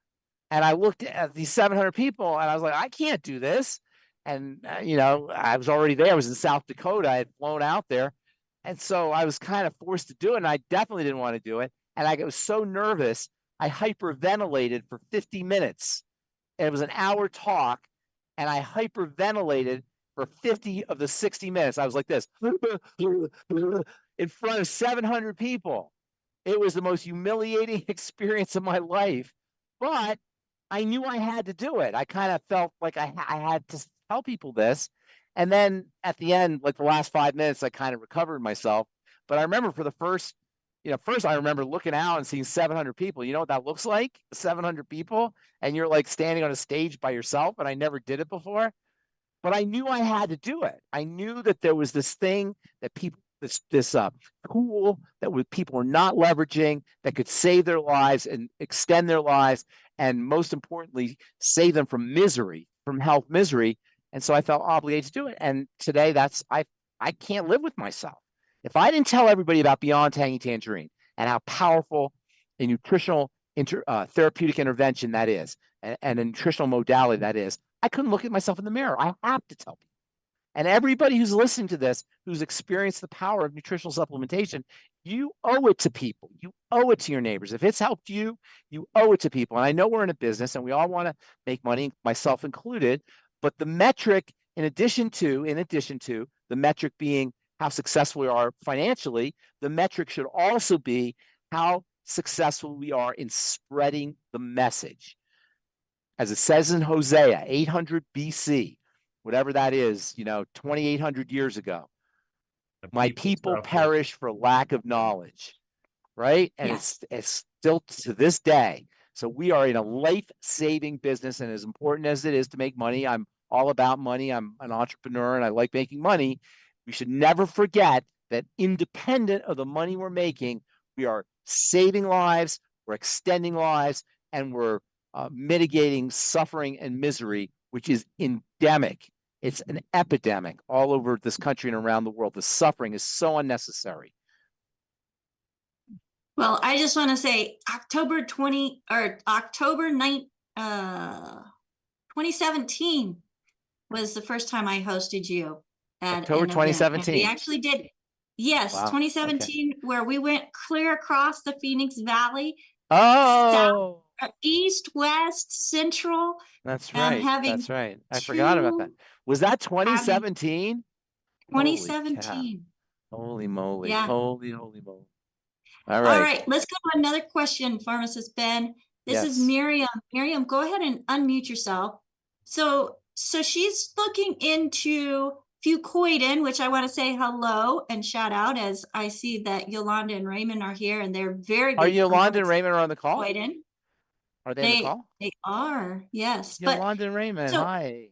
And I looked at these 700 people and I was like, I can't do this. And, I was already there. I was in South Dakota. I had flown out there. And so I was kind of forced to do it. And I definitely didn't want to do it. And I was so nervous, I hyperventilated for 50 minutes. And it was an hour talk. And I hyperventilated for 50 of the 60 minutes. I was like this in front of 700 people. It was the most humiliating experience of my life, but I knew I had to do it. I kind of felt like I had to tell people this. And then at the end, like the last 5 minutes, I kind of recovered myself. But I remember for the first I remember looking out and seeing 700 people. You know what that looks like? 700 people. And you're like standing on a stage by yourself. And I never did it before. But I knew I had to do it. I knew that there was this thing that this tool that people were not leveraging that could save their lives and extend their lives, and most importantly, save them from misery, from health misery. And so I felt obligated to do it. And today, I can't live with myself. If I didn't tell everybody about Beyond Tangy Tangerine and how powerful a nutritional therapeutic intervention that is, and a nutritional modality that is, I couldn't look at myself in the mirror. I have to tell people. And everybody who's listening to this, who's experienced the power of nutritional supplementation, you owe it to people. You owe it to your neighbors. If it's helped you, you owe it to people. And I know we're in a business and we all want to make money, myself included, but the metric, in addition to the metric being how successful we are financially, the metric should also be how successful we are in spreading the message. As it says in Hosea, 800 BC, whatever that is, 2,800 years ago, my people perish for lack of knowledge, right? And Yes. it's still to this day. So we are in a life-saving business, and as important as it is to make money, I'm all about money. I'm an entrepreneur and I like making money. We should never forget that independent of the money we're making, we are saving lives, we're extending lives, and we're mitigating suffering and misery, which is endemic. It's an epidemic all over this country and around the world. The suffering is so unnecessary. Well, I just want to say October 2017 was the first time I hosted you at October an event. 2017. And we actually did, yes, Wow. 2017, where we went clear across the Phoenix Valley. Oh, East, west, central. that's right. having That's right. I forgot about that. Was that 2017? 2017. Holy moly. Yeah. Holy moly. All All right. right, let's go to another question, Pharmacist Ben. This is Yes. Miriam. Miriam, go ahead and unmute yourself. So she's looking into Fucoidin, which I want to say hello and shout out as I see that Yolanda and Raymond are here, and they're very Are big Yolanda and proponents Raymond on the of call? Fucoidin. Are they on the call? They are, yes. But Yolanda and Raymond, so hi.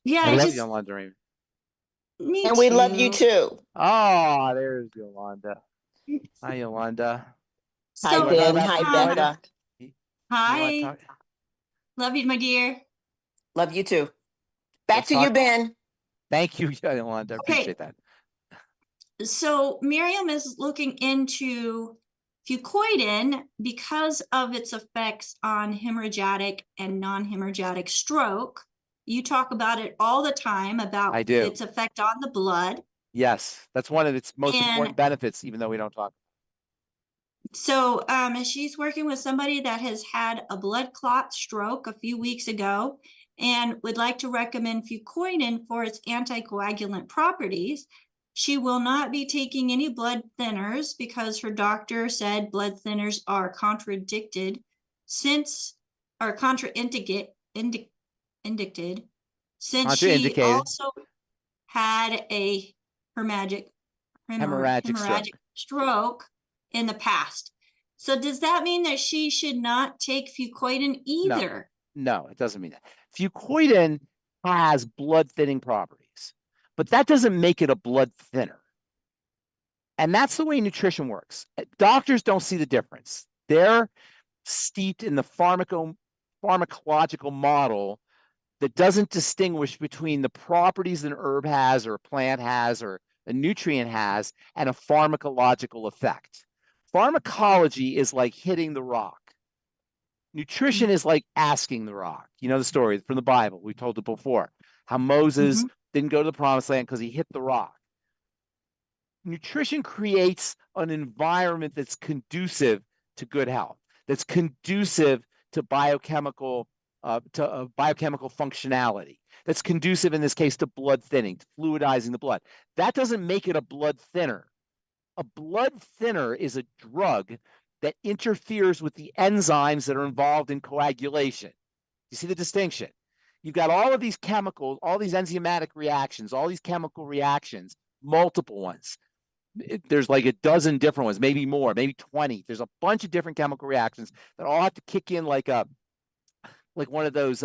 yeah, I I love just Yolanda and Raymond. me And we love you too. too. Oh, there's Yolanda. Hi, Yolanda. Hi, So, Ben. about Hi, Fucoidin? Becca. You want to hi, talk? love you, my dear. Love you too. Back Let's to you, talk. Ben. Thank you, Yolanda. I Okay. appreciate that. So Miriam is looking into Fucoidin because of its effects on hemorrhagic and non-hemorrhagic stroke. You talk about it all the time about I do. its effect on the blood. Yes, that's one of its most And- important benefits, even though we don't talk. So she's working with somebody that has had a blood clot stroke a few weeks ago and would like to recommend Fucoidin for its anticoagulant properties. She will not be taking any blood thinners because her doctor said blood thinners are contraindicated since since she Contraindicated. also had a hemorrhagic stroke in the past. So does that mean that she should not take Fucoidin either? No, it doesn't mean that. Fucoidin has blood thinning properties, but that doesn't make it a blood thinner. And that's the way nutrition works. Doctors don't see the difference. They're steeped in the pharmacological model that doesn't distinguish between the properties an herb has or a plant has or a nutrient has and a pharmacological effect. Pharmacology is like hitting the rock. Nutrition is like asking the rock. You know the story from the Bible. We told it before. How Moses didn't go to the promised land because he hit the rock. Nutrition creates an environment that's conducive to good health, that's conducive to biochemical functionality, that's conducive in this case to blood thinning, to fluidizing the blood. That doesn't make it a blood thinner. A blood thinner is a drug that interferes with the enzymes that are involved in coagulation. You see the distinction? You've got all of these chemicals, all these enzymatic reactions, all these chemical reactions, multiple ones. There's like a dozen different ones, maybe more, maybe 20. There's a bunch of different chemical reactions that all have to kick in like one of those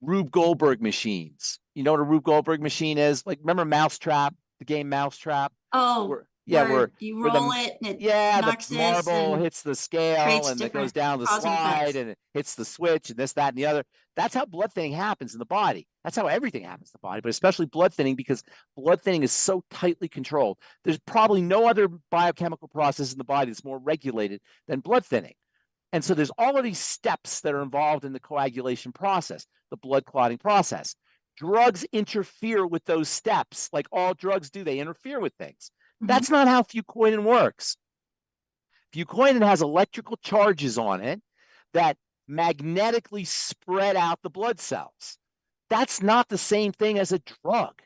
Rube Goldberg machines. You know what a Rube Goldberg machine is? Like, remember Mousetrap, the game Mousetrap? Oh, where you roll it and it knocks the marble and hits the scale creates and it goes different down the cause and slide effects. and it hits the switch and this, that, and the other. That's how blood thinning happens in the body. That's how everything happens in the body, but especially blood thinning, because blood thinning is so tightly controlled. There's probably no other biochemical process in the body that's more regulated than blood thinning. And so there's all of these steps that are involved in the coagulation process, the blood clotting process. Drugs interfere with those steps, like all drugs do. They interfere with things. That's not how Fucoidin works. Fucoidin has electrical charges on it that magnetically spread out the blood cells. That's not the same thing as a drug.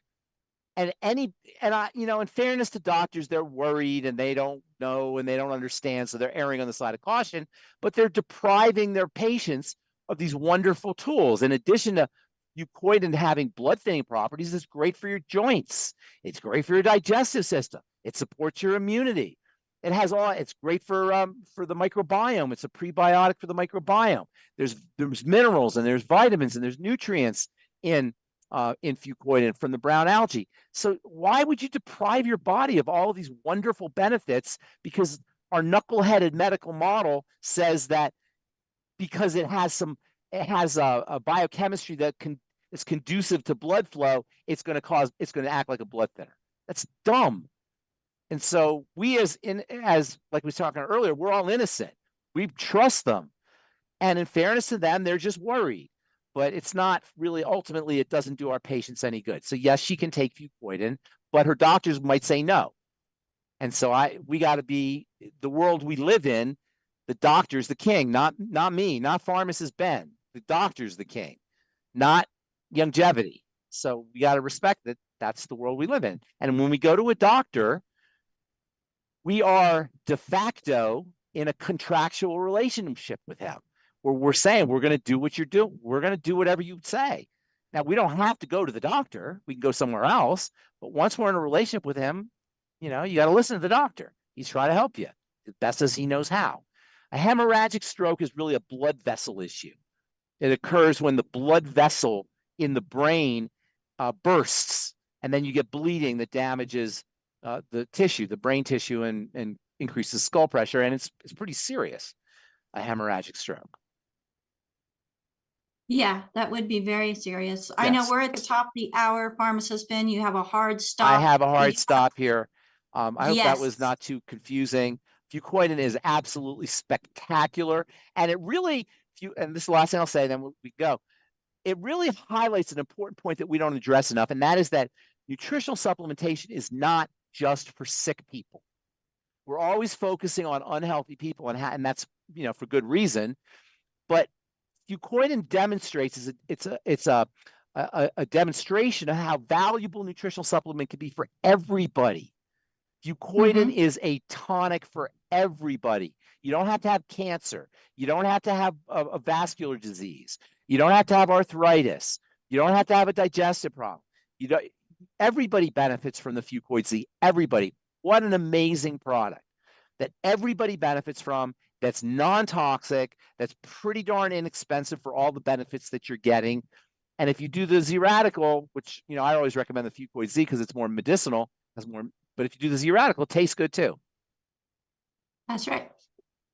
And in fairness to doctors, they're worried and they don't know and they don't understand, so they're erring on the side of caution, but they're depriving their patients of these wonderful tools. In addition to Fucoidin having blood thinning properties, it's great for your joints. It's great for your digestive system. It supports your immunity. It's great for the microbiome. It's a prebiotic for the microbiome. There's minerals and there's vitamins and there's nutrients in Fucoidin from the brown algae. So why would you deprive your body of all of these wonderful benefits? Because our knuckleheaded medical model says that because it has a biochemistry that is conducive to blood flow, it's going to act like a blood thinner. That's dumb. And so we as like we was talking earlier, we're all innocent. We trust them. And in fairness to them, they're just worried. But it's not really, ultimately, it doesn't do our patients any good. So yes, she can take Fucoidin, but her doctors might say no. And so we got to be the world we live in. The doctor's the king, not me, not Pharmacist Ben. The doctor's the king, not longevity. So we got to respect that that's the world we live in. And when we go to a doctor, we are de facto in a contractual relationship with him, where we're saying we're going to do what you're doing. We're going to do whatever you say. Now, we don't have to go to the doctor. We can go somewhere else. But once we're in a relationship with him, you got to listen to the doctor. He's trying to help you as best as he knows how. A hemorrhagic stroke is really a blood vessel issue. It occurs when the blood vessel in the brain bursts, and then you get bleeding that damages the tissue, the brain tissue, and increases skull pressure, and it's pretty serious, a hemorrhagic stroke. Yeah, that would be very serious. I know Yes. we're at the top of the hour, Pharmacist Ben. You have a hard stop. I have a We hard do stop here. I hope that was Yes. not too confusing. Fucoidin is absolutely spectacular, and it really, and this is the last thing I'll say, then we go. It really highlights an important point that we don't address enough, and that is that nutritional supplementation is not just for sick people. We're always focusing on unhealthy people, and that's for good reason. But Fucoidin demonstrates it's a demonstration of how valuable nutritional supplement can be for everybody. Fucoidin is a tonic for everybody. You don't have to have cancer. You don't have to have a vascular disease. You don't have to have arthritis. You don't have to have a digestive problem. Everybody benefits from the FucoidZ. Everybody. What an amazing product that everybody benefits from. That's non-toxic. That's pretty darn inexpensive for all the benefits that you're getting. And if you do the ZRadical, which I always recommend the FucoidZ because it's more medicinal, has more. But if you do the ZRadical, it tastes good too. That's right.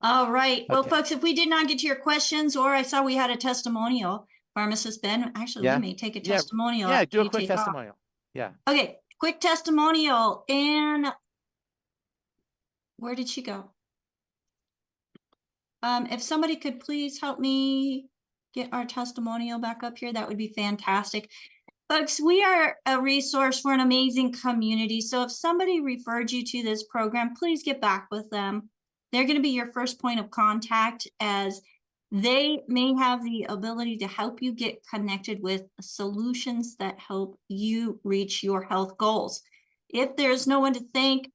All right. Well, Okay. folks, if we did not get to your questions, or I saw we had a testimonial, Pharmacist Ben, actually, we may take a testimonial. Yeah, after do a you quick take off. testimonial. Yeah. Okay, quick testimonial. And where did she go? If somebody could please help me get our testimonial back up here, that would be fantastic. Folks, we are a resource for an amazing community. So if somebody referred you to this program, please get back with them. They're going to be your first point of contact, as they may have the ability to help you get connected with solutions that help you reach your health goals. If there's no one to thank,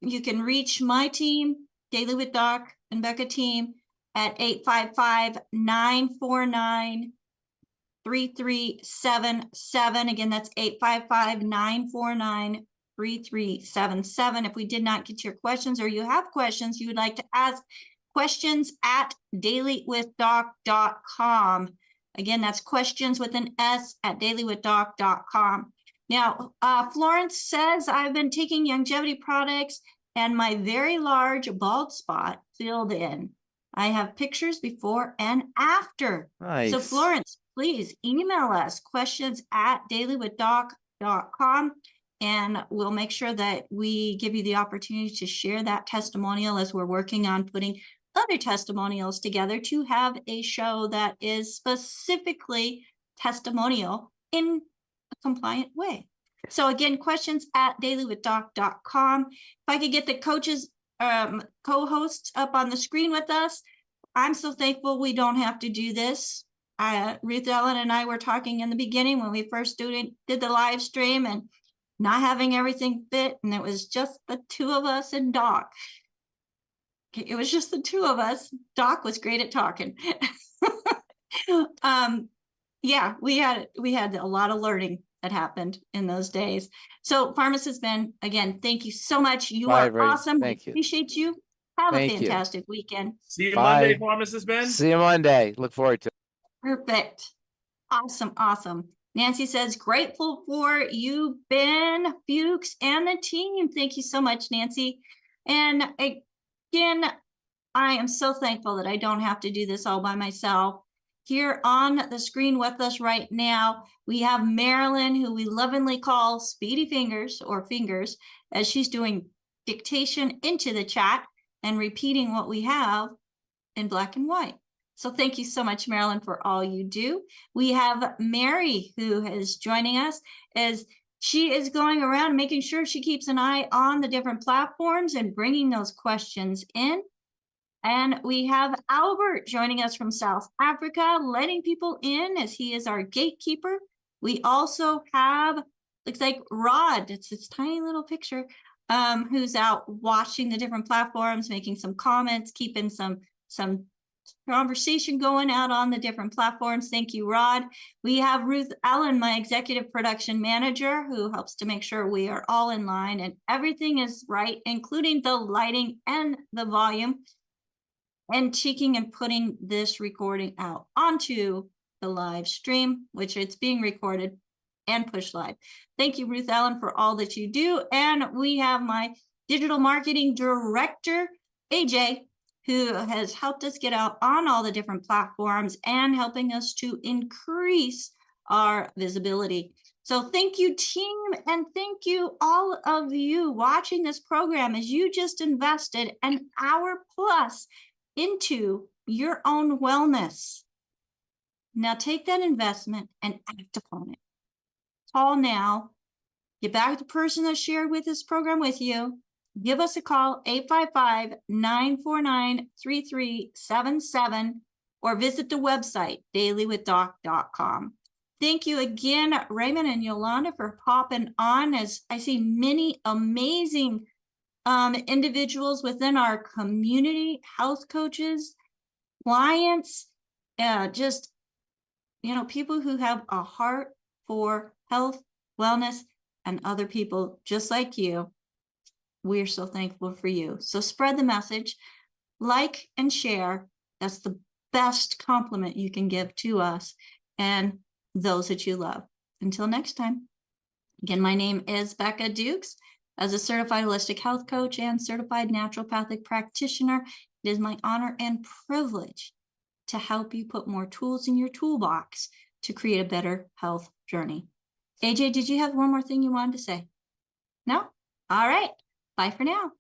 you can reach my team, Daily with Doc and Becca team, at 855-949-3377. Again, that's 855-949-3377. If we did not get to your questions, or you have questions you would like to ask, questions at dailywithdoc.com. Again, that's questions with an S at dailywithdoc.com. Now, Florence says, I've been taking longevity products and my very large bald spot filled in. I have pictures before and after. Nice. So Florence, please email us questions at dailywithdoc.com, and we'll make sure that we give you the opportunity to share that testimonial, as we're working on putting other testimonials together to have a show that is specifically testimonial in a compliant way. So again, questions at dailywithdoc.com. If I could get the coaches, co-hosts up on the screen with us. I'm so thankful we don't have to do this. Ruth Ellen and I were talking in the beginning when we first did the live stream, and not having everything fit, and it was just the two of us and Doc. It was just the two of us. Doc was great at talking. Yeah, we had a lot of learning that happened in those days. So Pharmacist Ben, again, thank you so much. You are awesome. Thank you. Appreciate you. Have Thank a fantastic weekend. See you Bye. Monday, Pharmacist Ben. See you Monday. Look forward to it. Perfect. Awesome. Awesome. Nancy says, grateful for you, Ben Fuchs, and the team. Thank you so much, Nancy. And again, I am so thankful that I don't have to do this all by myself. Here on the screen with us right now, we have Marilyn, who we lovingly call Speedy Fingers, or Fingers, as she's doing dictation into the chat and repeating what we have in black and white. So thank you so much, Marilyn, for all you do. We have Mary, who is joining us, as she is going around making sure she keeps an eye on the different platforms and bringing those questions in. And we have Albert joining us from South Africa, letting people in as he is our gatekeeper. We also have, looks like Rod, it's this tiny little picture, who's out watching the different platforms, making some comments, keeping some conversation going out on the different platforms. Thank you, Rod. We have Ruth Ellen, my executive production manager, who helps to make sure we are all in line and everything is right, including the lighting and the volume, and taking and putting this recording out onto the live stream, which it's being recorded and pushed live. Thank you, Ruth Ellen, for all that you do. And we have my digital marketing director, AJ, who has helped us get out on all the different platforms and helping us to increase our visibility. So thank you, team, and thank you all of you watching this program as you just invested an hour plus into your own wellness. Now take that investment and act upon it. Call now. Get back to the person that shared with this program with you. Give us a call, 855-949-3377, or visit the website, dailywithdoc.com. Thank you again, Raymond and Yolanda, for popping on, as I see many amazing individuals within our community, health coaches, clients, just, people who have a heart for health, wellness, and other people just like you. We're so thankful for you. So spread the message, like and share. That's the best compliment you can give to us and those that you love. Until next time. Again, my name is Becca Dukes. As a certified holistic health coach and certified naturopathic practitioner, it is my honor and privilege to help you put more tools in your toolbox to create a better health journey. AJ, did you have one more thing you wanted to say? No? All right. Bye for now.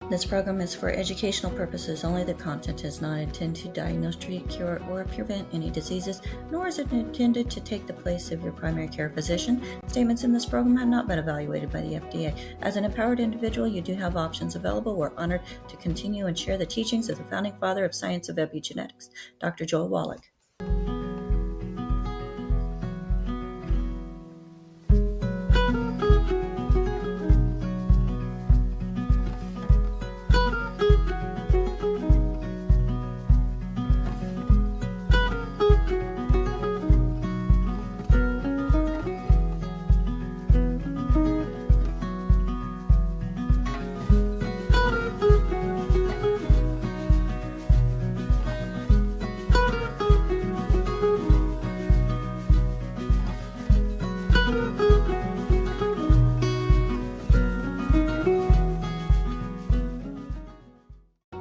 This program is for educational purposes only. The content is not intended to diagnose, treat, cure, or prevent any diseases, nor is it intended to take the place of your primary care physician. Statements in this program have not been evaluated by the FDA. As an empowered individual, you do have options available. We're honored to continue and share the teachings of the founding father of science of epigenetics, Dr. Joel Wallach.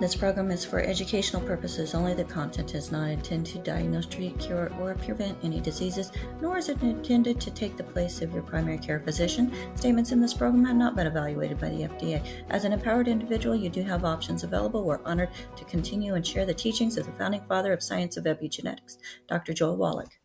This program is for educational purposes only. The content is not intended to diagnose, treat, cure, or prevent any diseases, nor is it intended to take the place of your primary care physician. Statements in this program have not been evaluated by the FDA. As an empowered individual, you do have options available. We're honored to continue and share the teachings of the founding father of science of epigenetics, Dr. Joel Wallach.